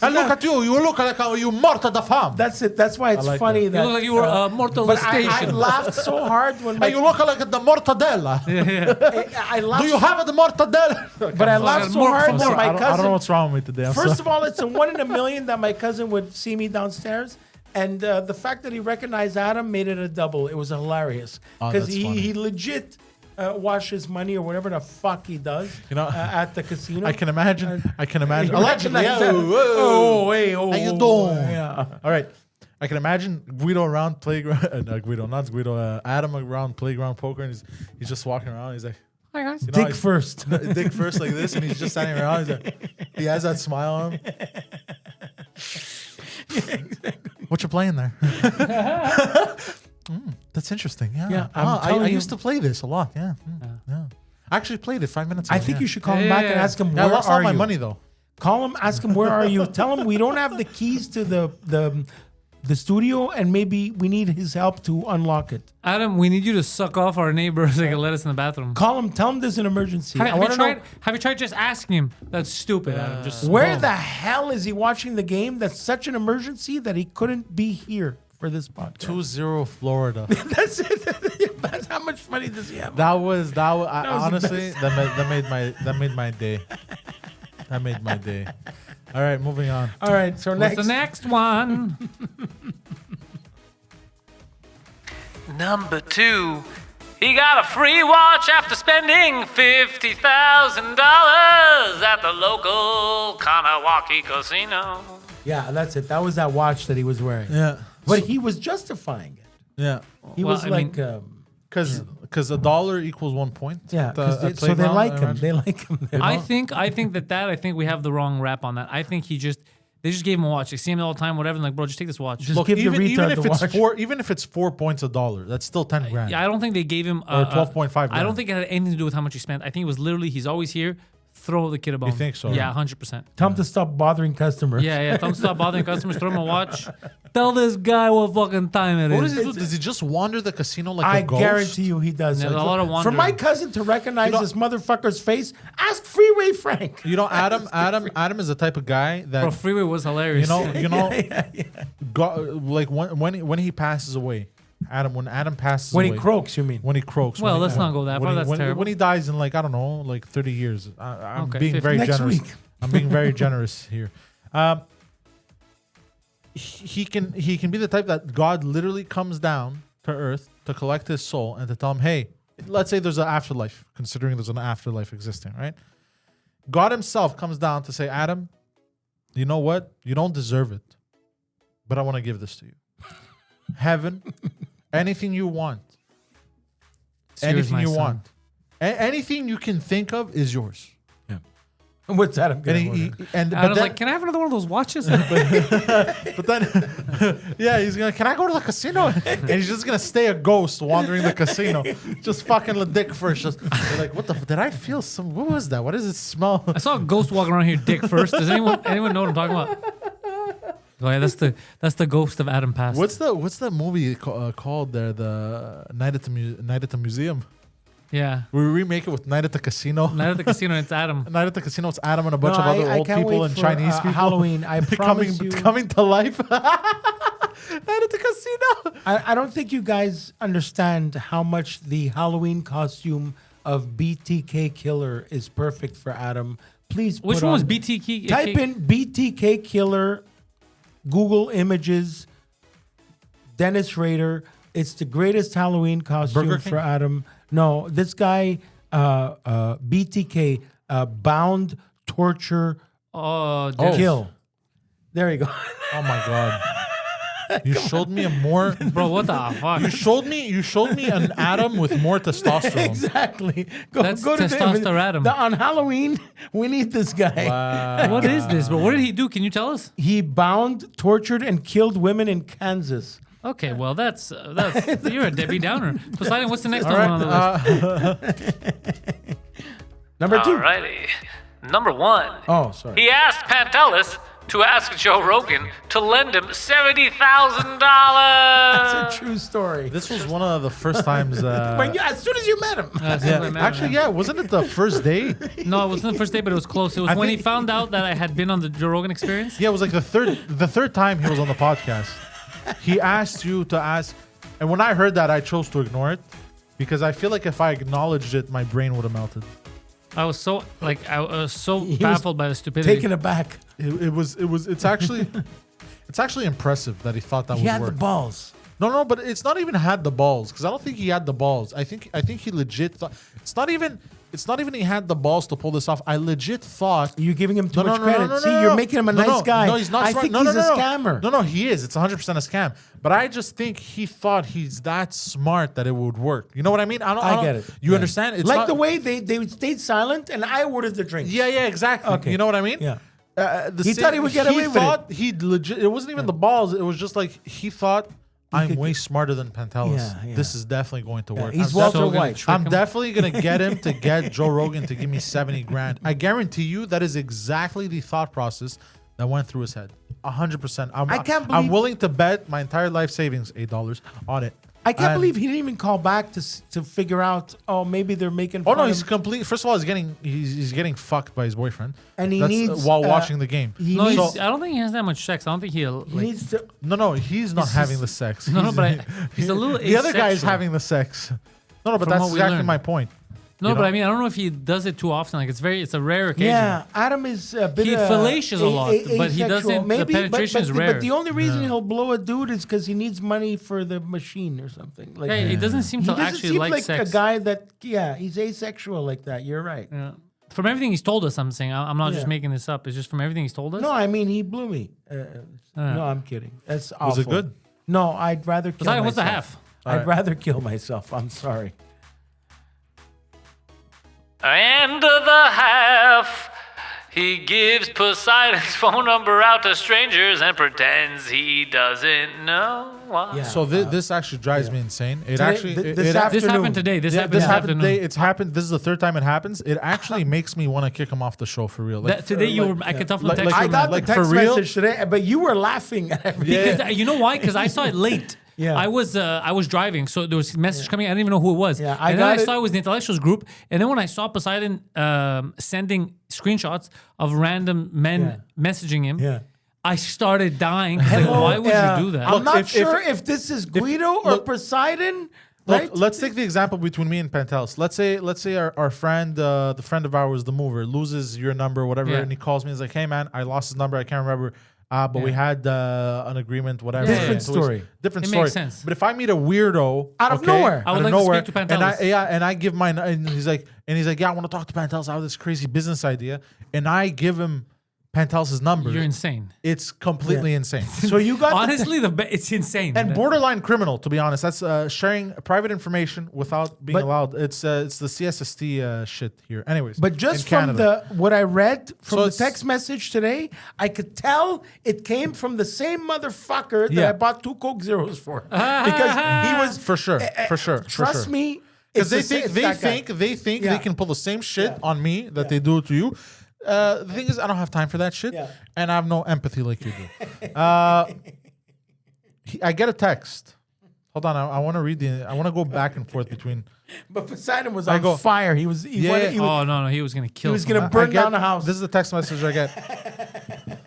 And look at you. You look like you morta de femme. That's it. That's why it's like funny You that. look like you were a but I mortalization. laughed so hard when my, Hey, you look like the mortadella. I laughed. Do you have the mortadella? But I laughed so More hard from when sorry, my I don't know cousin. what's wrong with me today. I'm First sorry. of all, it's a 1 in a million that my cousin would see me downstairs. And the fact that he recognized Adam made it a double. It was hilarious. Oh, Because that's funny. he legit washes money or whatever the fuck he does You know, at the casino. I can imagine. I can He imagine. Allegedly. recognized Yeah. Adam. Whoa. Oh, hey, oh. How you doing? Yeah. All right. I can imagine Guido around playground. Guido, not Guido. Adam around playground poker, and he's just walking around. He's like, Hi guys. you know, Dick he's- first. dick first like this, and he's just standing around. He's like, he has that smile on him. What you playing there? That's interesting. Yeah. Yeah, Oh, I'm telling I you. used to play this a lot. Yeah. Yeah. I actually played it 5 minutes ago. I think yeah. you should call him back and ask him, Yeah, I where lost all are my you? money though. Call him, ask him, where are you? Tell him we don't have the keys to the studio, and maybe we need his help to unlock it. Adam, we need you to suck off our neighbor so he can let us in the bathroom. Call him, tell him there's an emergency. Have, I have you want to know, tried? Have you tried just asking him? That's stupid, Adam. Just where the hell is he watching the game? That's such an emergency that he couldn't be here for this podcast. 2-0 Florida. That's it. That's how much money does he have? That was I, was the honestly that made my day. That made my day. All right, moving on. All right, so What's next. the next one? Number 2. He got a free watch after spending $50,000 at the local Kanawaki casino. Yeah, that's it. That was that watch that he was wearing. Yeah, But he was justifying it. yeah. He Well, was I like, mean- Because a dollar equals 1 point. yeah, at the- 'cause at so they Playground, like I him. imagine. They like him. I think we have the wrong rap on that. I think they just gave him a watch. They see him all the time, whatever. And like, bro, just take this watch. Just Look, give the even retard if the it's watch. even if it's 4 points a dollar, that's still 10 grand. Yeah, I don't think they gave him Or 12.5 I don't grand. think it had anything to do with how much he spent. I think it was literally he's always here. throw the kid a bone. You think so? Yeah, 100%. Tell him to stop bothering customers. Yeah. Don't stop bothering customers. Throw him a watch. Tell this guy what fucking time it What is. does he do? Does he just wander the casino like I a ghost? guarantee you he does. Yeah, it. a lot of For wandering. my cousin to recognize this motherfucker's face, ask Freeway Frank. You know, Adam is the type of guy that Bro, Freeway was hilarious. like when he passes away, when Adam passes When away, he croaks, you mean? when he croaks. Well, when let's he- not go that far. That's terrible. When he dies in like I don't know, like 30 years. I'm Okay, being 50. very Next generous. week. I'm being very generous here. He can be the type that God literally comes down to earth to collect his soul and to tell him, hey, let's say there's an afterlife, considering there's an afterlife existing, right? God himself comes down to say, Adam, you know what? You don't deserve it, but I want to give this to you. Heaven, anything you want. It's yours, Anything my you son. want. Anything you can think of is yours. What's that? I'm And, getting. I was like, can I have another one of those watches? but then, yeah, he's gonna. Can I go to the casino? And he's just gonna stay a ghost wandering the casino, just fucking the dick first. Just they're like, what the? Did I feel some? What was that? What does it smell? I saw a ghost walking around here, dick first. Does anyone know what I'm talking about? Oh yeah, that's the ghost of Adam Past. What's that movie called? There, the Night at the Museum. Yeah, We remake it with Night at the Casino. Night at the casino. It's Adam. Night at the Casino. It's Adam and a bunch of other old people and Chinese people. Halloween. I promise you. coming to life. Night at the Casino. I don't think you guys understand how much the Halloween costume of BTK Killer is perfect for Adam. Please Which put one was on- BTK? Type in BTK Killer, Google Images, Dennis Rader. It's the greatest Halloween costume Burger King? for Adam. No, this guy, BTK, bound, torture, Oh, dude. kill. There you go. Oh my god. You showed me a more Bro, what the fuck? You showed me an Adam with more testosterone. Exactly. That's testosterone. On Halloween, we need this guy. What is this, bro? What did he do? Can you tell us? He bound, tortured, and killed women in Kansas. Okay, well that's you're a Debbie Downer. Poseidon, what's the next one on the list? Number 2. Alrighty. Number 1. Oh, sorry. He asked Pantelis to ask Joe Rogan to lend him $70,000. That's a true story. This was one of the first times. As soon as you met him. Actually, yeah, wasn't it the first day? No, it wasn't the first day, but it was close. It was when he found out that I had been on the Joe Rogan Experience. Yeah, it was like the third time he was on the podcast. He asked you to ask, and when I heard that, I chose to ignore it because I feel like if I acknowledged it, my brain would have melted. I was so was baffled by the stupidity. Taken aback. It's actually impressive that he thought that He would had work. the balls. No, but it's not even had the balls because I don't think he had the balls. I think he legit thought it's not even he had the balls to pull this off. I legit thought You're giving him too much credit. See, you're making him a nice guy. No, he's not. I smart. think no, he's no, a no. scammer. No, he is. It's 100% a scam. But I just think he thought he's that smart that it would work. You know what I mean? I don't get it. You Yeah. understand? It's like not, the way they stayed silent and I ordered the drink. Yeah, exactly. Okay. You know what I mean? Yeah. He thought he would get away with it. He legit. It wasn't even the balls. It was just like he thought. I'm way smarter than Pantelis. Yeah. This is definitely going to work. He's I'm Walter definitely- White. I'm definitely gonna get him to get Joe Rogan to give me 70 grand. I guarantee you that is exactly the thought process that went through his head. 100%. I can't I'm believe- willing to bet my entire life savings, $8, on it. I can't And- believe he didn't even call back to figure out. Oh, maybe they're making. Oh fun no, of he's him. complete. First of all, he's getting fucked by his boyfriend, And he That's, needs, while watching the game. He No, needs, I don't think he has that much sex. I don't think he'll. he Like, needs to. No, he's not having the sex. No, but he's a little. The other guy is asexual. having the sex. No, but From that's what we exactly learned. my point. No, you but know? I mean, I don't know if he does it too often. Like it's a rare occasion. Yeah, Adam is a bit. He fellacious a lot, but he asexual. doesn't- the Maybe, penetration is but rare. the only reason he'll blow a dude is because he needs money for the machine or something. Like, Yeah, he doesn't seem he to doesn't actually seem like sex. a guy that. Yeah, he's asexual like that. You're right. Yeah. From everything he's told us, I'm saying I'm not just Yeah. making this up. It's just from everything he's told us. No, I mean he blew me. No, I'm kidding. That's awful. Was it good? No, I'd rather kill Poseidon, myself. what's the half? I'd rather kill myself. I'm sorry. And the half He gives Poseidon's phone number out to strangers and pretends he doesn't know why. Yeah. So this actually drives me insane. It Today- actually th- it- this it- afternoon- This happened today. This happened this this happened afternoon. today. It's happened. This is the third time it happens. It actually makes me want to kick him off the show for real. Like, That, today you were. I could tell from the like- text. like- I got like, the for text real? message today, but you were laughing at everything. Because you know why? Because I saw it late. Yeah. I was driving, so there was a message coming. I didn't even know who it was. Yeah, I and then I got it. saw it was the intellectuals group. And then when I saw Poseidon sending screenshots of random men messaging him, Yeah. I started dying. 'Cause like, why would you do that? I'm Look, not if- sure if this is Guido or look- Poseidon. Look, Right? let's take the example between me and Pantelis. Let's say our friend, the friend of ours, the mover, loses your number, whatever, Yeah. and he calls me. He's like, "Hey man, I lost his number. I can't remember, but we had an agreement, whatever." Different So it's- story. Different It story. makes sense. But if I meet a weirdo Out of nowhere. I would out of like to nowhere, speak to and Pantelis. I give mine, and he's like, "Yeah, I want to talk to Pantelis. I have this crazy business idea," and I give him Pantelis' number. You're insane. It's completely insane. So you got Honestly, it's insane. And borderline criminal, to be honest. That's sharing private information without being But- allowed. It's the CSST shit here. Anyways, But just in from Canada. what I read from So the it's- text message today, I could tell it came from the same motherfucker that Yeah. I bought 2 Coke Zeros for. Because he was for sure, for sure, trust me. because it's they the think sa- they it's that guy. think they think Yeah. they can pull the same shit on me that they do to you. The thing is, I don't have time for that shit, Yeah. and I have no empathy like you do. I get a text. Hold on, I want to read the. I want to go back and forth between. But Poseidon was I on go- fire. He was. He Yeah, wanted, he was, oh no, he was gonna kill. he was gonna someone. burn I get- down the house. This is the text message I get.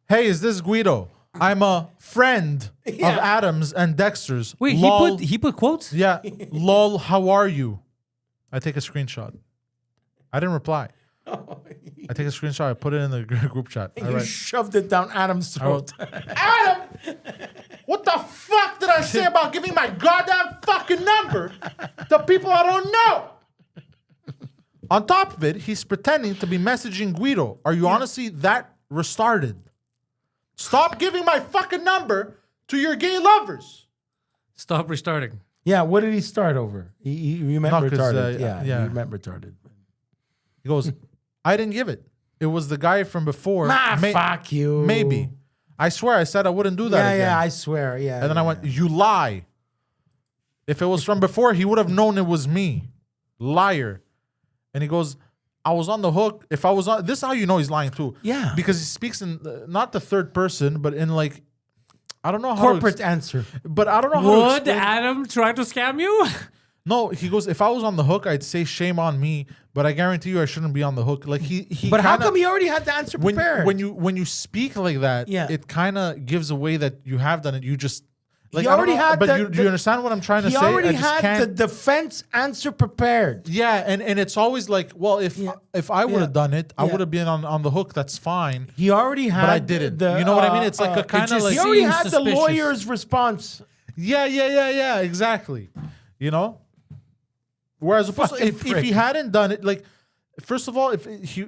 Hey, is this Guido? I'm a friend of Adam's and Dexter's. Wait, Lol. he put quotes. Yeah. Lol, how are you? I take a screenshot. I didn't reply. I take a screenshot. I put it in the group chat. I you write, shoved it down Adam's throat. Adam, what the fuck did I say about giving my goddamn fucking number to people I don't know? On top of it, he's pretending to be messaging Guido. Are you honestly that restarted? Stop giving my fucking number to your gay lovers. Stop restarting. Yeah, what did he start over? He meant No, 'cause, retarded. yeah. He meant retarded. He goes, I didn't give it. It was the guy from before. Fuck you. Maybe. I swear I said I wouldn't do that Yeah, again. yeah, I swear. Yeah. And then I went, you lie. If it was from before, he would have known it was me. Liar. And he goes, I was on the hook. If I was on, this is how you know he's lying too. Yeah. Because he speaks in not the third person, but in like, I don't know how corporate to, answer. but I don't know how to Would explain. Adam try to scam you? No, he goes, if I was on the hook, I'd say shame on me, but I guarantee you I shouldn't be on the hook. Like he But how kinda- come he already had the answer when prepared? when you speak like that, Yeah. it kind of gives away that you have done it. You just like He I don't already know, had but the- do you understand what I'm trying to he say? already I just had can't. the defense answer prepared. Yeah, and it's always like, well, if I would have done it, I Yeah. would have been on the hook. That's fine. He already had. But I didn't. You know what I mean? It's like a kinda just like- he already seems had the suspicious. lawyer's response. Yeah, exactly. You know. Whereas opposed to Fucking if he prick. hadn't done it, like, first of all, if he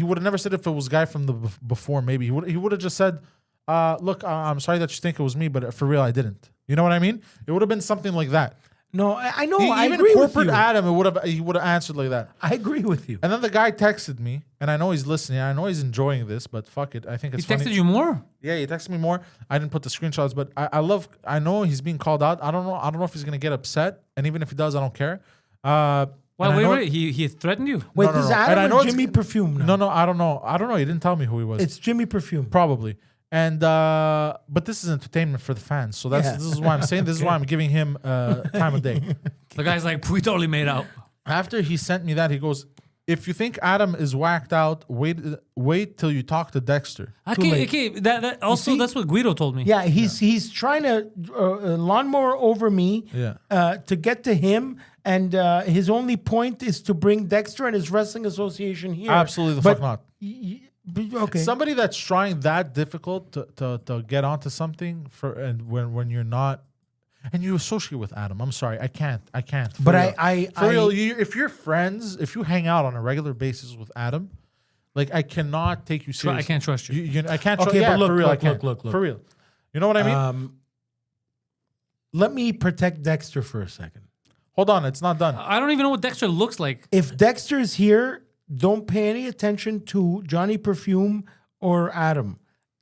would have never said if it was a guy from the before. Maybe he would have just said, "Look, I'm sorry that you think it was me, but for real, I didn't." You know what I mean? It would have been something like that. No, I know. I Even agree with corporate you. Adam, he would have answered like that. I agree with you. And then the guy texted me, and I know he's listening. I know he's enjoying this, but fuck it. I think He it's texted funny. you more? Yeah, he texted me more. I didn't put the screenshots, but I know he's being called out. I don't know if he's gonna get upset, and even if he does, I don't care. Well, And I know- wait. He threatened you? Wait, No, no, this is no. And I Adam know or it's- Jimmy Perfume now? No, I don't know. He didn't tell me who he was. It's Jimmy Perfume. Probably. And but this is entertainment for the fans, so Yeah. this is why I'm saying. This is why I'm giving him time of day. The guy's like, we totally made out. After he sent me that, he goes, "If you think Adam is whacked out, wait till you talk to Dexter." Okay. That also see? that's what Guido told me. Yeah, he's trying to lawnmower over me Yeah. to get to him, and his only point is to bring Dexter and his wrestling association here. Absolutely the But fuck not. Okay. Somebody that's trying that difficult to get onto something and when you're not, and you associate with Adam. I'm sorry, I can't. For But real. For real, if you're friends, if you hang out on a regular basis with Adam, like I cannot take you seriously. I can't trust you. I can't. Okay, yeah, but look, for real, look, I can't. look. For real. You know what I mean? Let me protect Dexter for a second. Hold on, it's not done. I don't even know what Dexter looks like. If Dexter's here, don't pay any attention to Johnny Perfume or Adam.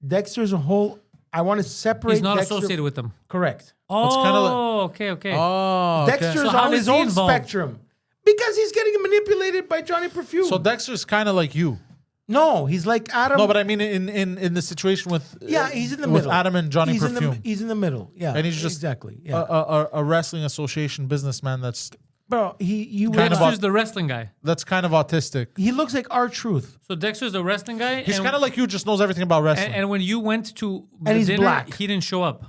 Dexter's a whole. I want to separate. He's not Dexter. associated with them. Correct. Oh, kinda okay. Oh, okay. Dexter's So how on is his he own involved? spectrum because he's getting manipulated by Johnny Perfume. So Dexter's kind of like you. no, he's like Adam. No, but I mean in the situation with he's in the with middle. Adam and Johnny he's Perfume. he's in the middle. Yeah, And he's just exactly. Yeah, a wrestling association businessman that's bro. You kind of Dexter's the wrestling guy. kind of autistic. he looks like R-Truth. So Dexter's the wrestling guy. He's and- kind of like you, just knows everything about wrestling. And when you went to the And he's dinner, black. he didn't show up.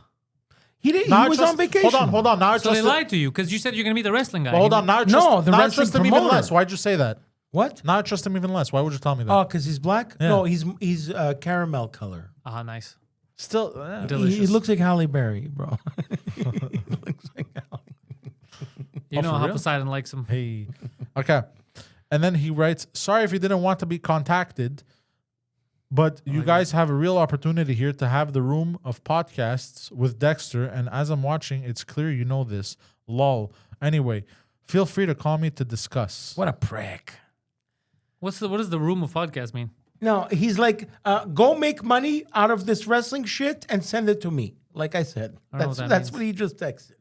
He didn't. Now He I was trust- on vacation. Hold on. Now I So they trust. lied to you because you said you're gonna be the wrestling guy. Well, hold on. Now I trust. No, the now I wrestling trust him even promoter. less. Why'd you say that? What? Now I trust him even less. Why would you tell me that? Oh, because he's black? Yeah. No, he's caramel color. Ah, nice. Still, Delicious. He looks like Halle Berry, bro. He looks like Halle. You know for how real? Poseidon likes him. hey, okay. And then he writes, "Sorry if you didn't want to be contacted, but you guys have a real opportunity here to have the room of podcasts with Dexter. And as I'm watching, it's clear you know this. Lol. Anyway, feel free to call me to discuss." What a prick. What does the room of podcast mean? No, he's like, go make money out of this wrestling shit and send it to me. Like I said, I don't know what that that's means. what he just texted.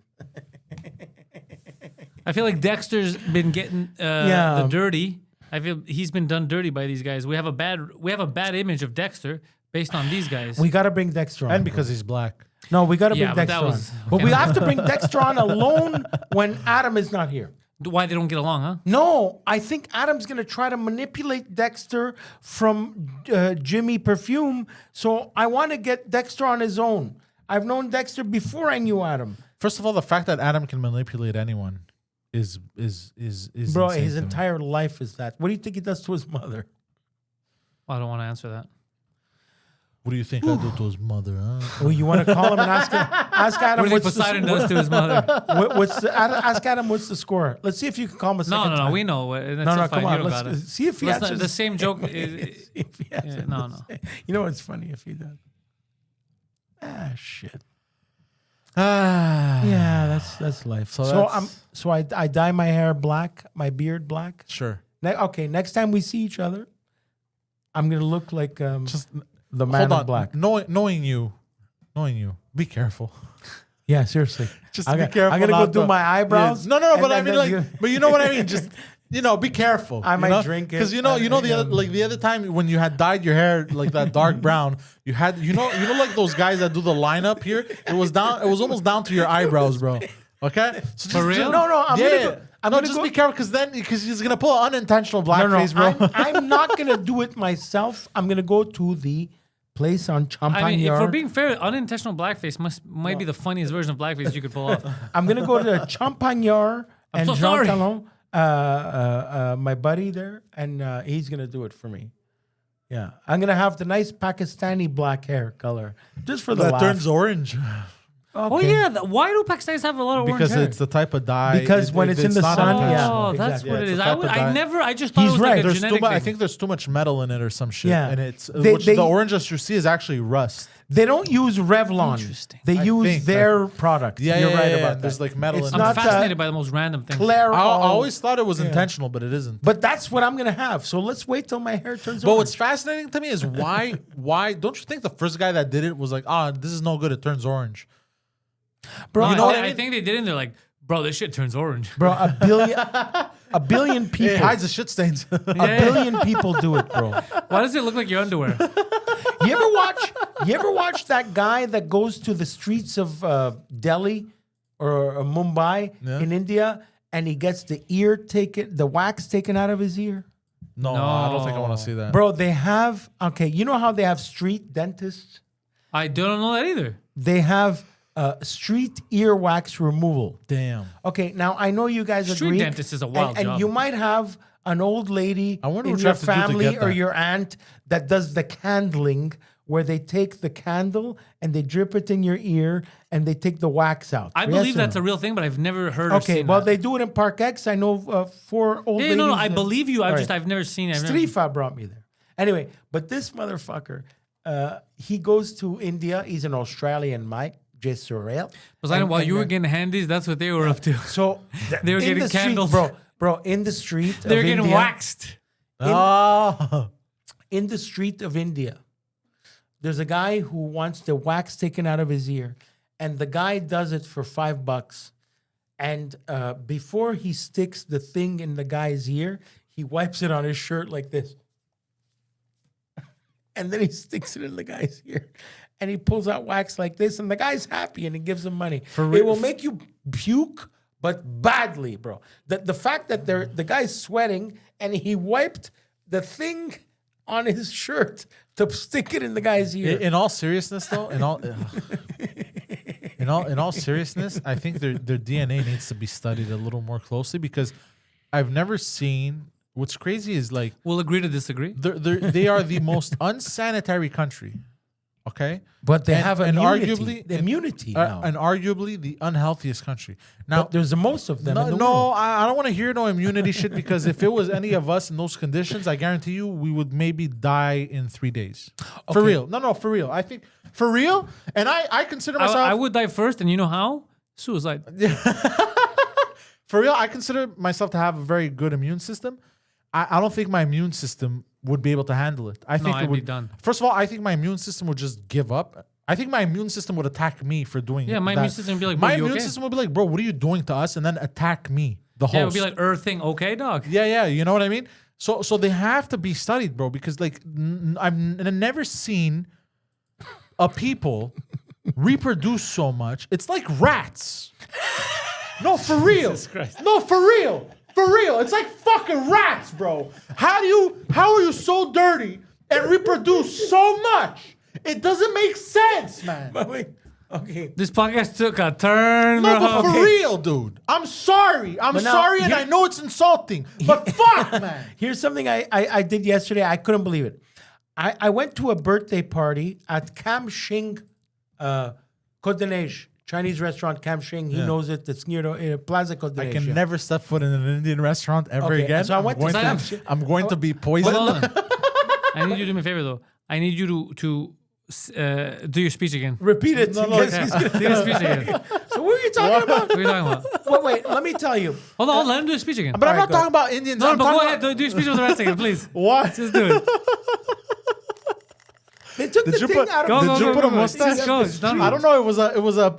I feel like Dexter's been getting the dirty. I feel he's been done dirty by these guys. We have a bad image of Dexter based on these guys. We got to bring Dexter on. And bro. because he's black. No, we got to Yeah, bring but that Dexter was- on. But we have to bring Dexter on alone when Adam is not here. Why they don't get along, huh? No, I think Adam's going to try to manipulate Dexter from Jimmy Perfume. So I want to get Dexter on his own. I've known Dexter before I knew Adam. First of all, the fact that Adam can manipulate anyone is Bro, insane his to me. entire life is that. What do you think he does to his mother? I don't want to answer that. What do you think I do to his mother? Huh? Well, you want to call him and ask Adam What do you think what's the Poseidon does to his mother? ask Adam what's the score. Let's see if you can call him a second No, time. we know. That's No, so come fine. on. You don't got Let's it. see if he Let's not- answers. the same joke. See if he answers. no. You know what's funny if he does? Ah, shit. Ah, Yeah, that's life. So So, that's- I dye my hair black, my beard black. sure. Okay, next time we see each other, I'm gonna look like Just the man hold in on. black. Knowing you, be careful. Yeah, seriously. Just I'm be gonna- careful. I'm gonna go not do to- my eyebrows. Yeah. No, and but I then mean, that's like, but you know what I mean. Just be careful. I you might know? drink it. because you know the Yeah. other the other time when you had dyed your hair like that dark brown, you had you know like those guys that do the lineup here. It was almost down to your eyebrows, bro. Okay, so For real? No, I'm gonna go. I'm no, gonna just go, be careful because he's gonna pull an unintentional No, blackface, bro. I'm not gonna do it myself. I'm gonna go to the place on Champagnat. I mean, if we're being fair, unintentional blackface might be the funniest version of blackface you could pull off. I'm gonna go to Champagnat and so Jean sorry. Talon, my buddy there, and he's gonna do it for me. Yeah, I'm gonna have the nice Pakistani black hair color just for the That laugh. turns orange Oh Okay. yeah, why do Pakistanis have a lot of because orange hair? it's the type of dye. Because when it's in the not sun, unintentional. Oh, yeah. that's exactly. what Yeah, it it's is. a type of dye. I just thought He's it was right. like a There's too genetic much. I thing. think there's too much metal in it or some shit, Yeah. and it's They- the orange that you see is actually rust. They don't use Revlon. Interesting. They I use think their product. Yeah, You're yeah, right yeah, about yeah. that. There's like metal It's in I'm it. not fascinated by the most random things. Claire. I always thought it was intentional, but it isn't. But that's what I'm gonna have. So let's wait till my hair turns But orange. what's fascinating to me is why don't you think the first guy that did it was like, this is no good, it turns orange. Bro, You know what I I mean? think they did, and they're like, bro, this shit turns orange. bro, a billion people. It hides the shit stains. A billion people do it, bro. Why does it look like your underwear? You ever watch that guy that goes to the streets of Delhi or Mumbai in India and he gets the wax taken out of his ear? No, I don't think I want to see that. Bro, they have you know how they have street dentists? I don't know that either. They have street earwax removal. Damn. Okay, now I know you guys Street agree. dentist is a wild and job. you might have an old lady I wonder in what you your have to do to family get or that. your aunt that does the candling, where they take the candle and they drip it in your ear and they take the wax out. I Yes believe or that's no? a real thing, but I've never heard or Okay, seen well that. they do it in Park X. I know 4 old Yeah, ladies. no, I that- believe you. All right. I've never seen it. I've never- Strifa brought me there. Anyway, but this motherfucker, he goes to India. He's an Australian mate, Jay Sorrell. Poseidon, while you were getting handies, that's what they were up to. So They were in getting the street, candles. bro. In the street, They were of getting India, waxed. Oh. In the street of India, there's a guy who wants the wax taken out of his ear, and the guy does it for $5. And before he sticks the thing in the guy's ear, he wipes it on his shirt like this. And then he sticks it in the guy's ear. And he pulls out wax like this, and the guy's happy, and he gives him money. It will make you puke, but badly, bro. The fact that the guy's sweating, and he wiped the thing on his shirt to stick it in the guy's ear. In all seriousness, though, in all seriousness, I think their DNA needs to be studied a little more closely, because I've never seen. What's crazy is like We'll agree to disagree. they are the most unsanitary country. Okay, But they have arguably immunity now. and arguably the unhealthiest country. Now, But there's the most of them in the no, world. I don't want to hear no immunity shit, because if it was any of us in those conditions, I guarantee you we would maybe die in 3 days. For Okay. real. No, for real. I think for real. And I consider myself I would die first, and you know how? Suicide. for real. I consider myself to have a very good immune system. I don't think my immune system would be able to handle it. I think it I'd would be done. First of all, I think my immune system would just give up. I think my immune system would attack me for doing Yeah, my that. immune system would be like, bro, my you immune okay? system would be like, bro, what are you doing to us? And then attack me, the host. Yeah, it would be like earthing. Okay, dog. Yeah, you know what I mean? So they have to be studied, bro, because like I've never seen a people reproduce so much. It's like rats. No, for real. No, for real. For real. It's like fucking rats, bro. How are you so dirty and reproduce so much? It doesn't make sense, man. But wait, okay. This podcast took a turn, No, bro. but for real, dude. I'm sorry. I'm But now, sorry, and I know it's insulting. But fuck, man. Here's something I did yesterday. I couldn't believe it. I went to a birthday party at Kam Shing, Côte de Neige, Chinese restaurant, Kam Shing. He knows it. It's near the Plaza Côte de I Neige. can yeah. never step foot in an Indian restaurant ever Okay, again. so I went to Sam Shing. I'm going to be poisoned. Hold on. I need you to do me a favor, though. I need you to do your speech again. Repeat it. No, because Okay. he's gonna- Do your speech again. So what are you talking about? What are you talking about? Wait, let me tell you. Hold on, let him do his speech again. But I'm Alright, not go. talking about Indians. No, I'm but talking go ahead. about- Do your speech with the rest again, please. What? Just do it. They took Did the you thing put? out of Go, Did go, you go, put go, a go. mustache? Just go. It's done. I don't know. It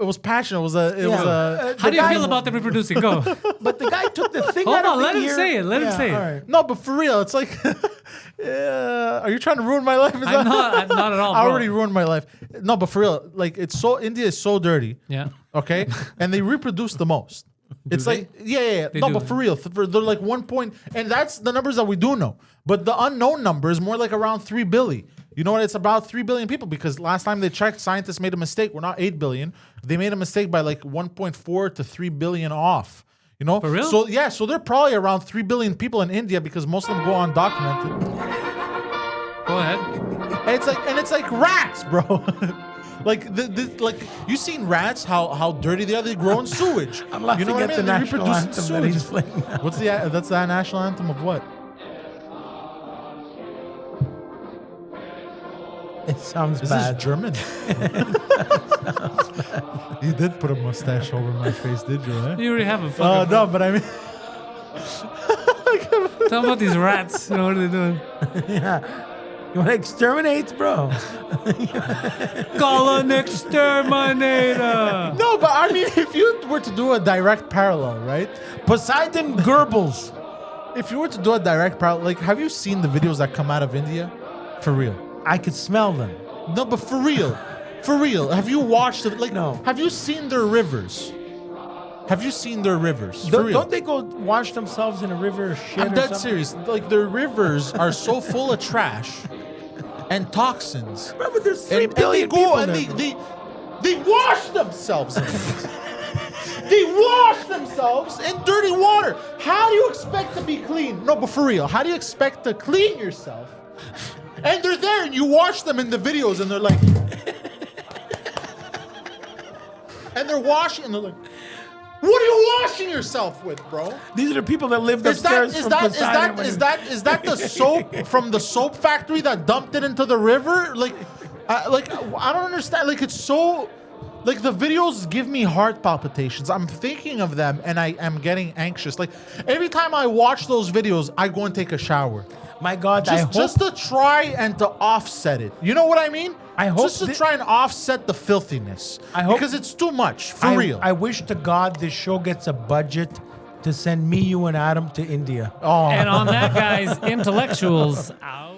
was passion. It was a. How do you guy- feel about them reproducing? Go. But the guy took the thing Hold out of on, the let him ear. say it. Let him say it. all right. No, but for real, it's like. Are you trying to ruin my life? Is I'm not at all, I bro. already ruined my life. No, but for real, like India is so dirty. Yeah. Okay, and they reproduce the most. It's they? like yeah. They No, do. but for real, they're like 1 point, and that's the numbers that we do know. But the unknown number is more like around 3 billion. You know what? It's about 3 billion people, because last time they checked, scientists made a mistake. We're not 8 billion. They made a mistake by like 1.4 to 3 billion off. You know? For real? So yeah, so they're probably around 3 billion people in India, because most of them go undocumented. Go ahead. And it's like rats, bro. Like like you seen rats how dirty they are. They grow in sewage. I'm laughing you know what at I the mean? They national reproduce in anthem that he's sewage. playing now. What's that's the national anthem of what? It sounds This bad. is German. You did put a mustache over my face, did you? Eh? You already have a fucking. No, but I mean, Tell me about these rats. You know, what are they doing? You want to exterminate, bro? Call an exterminator. no, but I mean, if you were to do a direct parallel, right? Poseidon Goebbels. If you were to do a direct parallel, like, have you seen the videos that come out of India? For real. I could smell them. No, but for real. For real. Have you watched it? Like, No. Have you seen their rivers? Have you seen their rivers? For real. Don't they go wash themselves in a river or shit I'm or dead something? serious. Like, their rivers are so full of trash and toxins. Bro, but there's 3 And they billion go people and there. they wash themselves in it. They wash themselves in dirty water. How do you expect to be clean? No, but for real, how do you expect to clean yourself? And they're there, and you watch them in the videos, and they're like, and they're washing, and they're like, what are you washing yourself with, bro? These are the people that lived Is that upstairs from Poseidon. when is that the soap from the soap factory that dumped it into the river? Like I don't understand. Like, it's so, like, the videos give me heart palpitations. I'm thinking of them and I am getting anxious. Like, every time I watch those videos, I go and take a shower. My God, I hope Just to try and to offset it. You know what I mean? I hope just to try and offset the filthiness. I hope- because it's too much for real. I wish to God this show gets a budget to send me, you, and Adam to India. oh. And on that, guys, intellectuals out.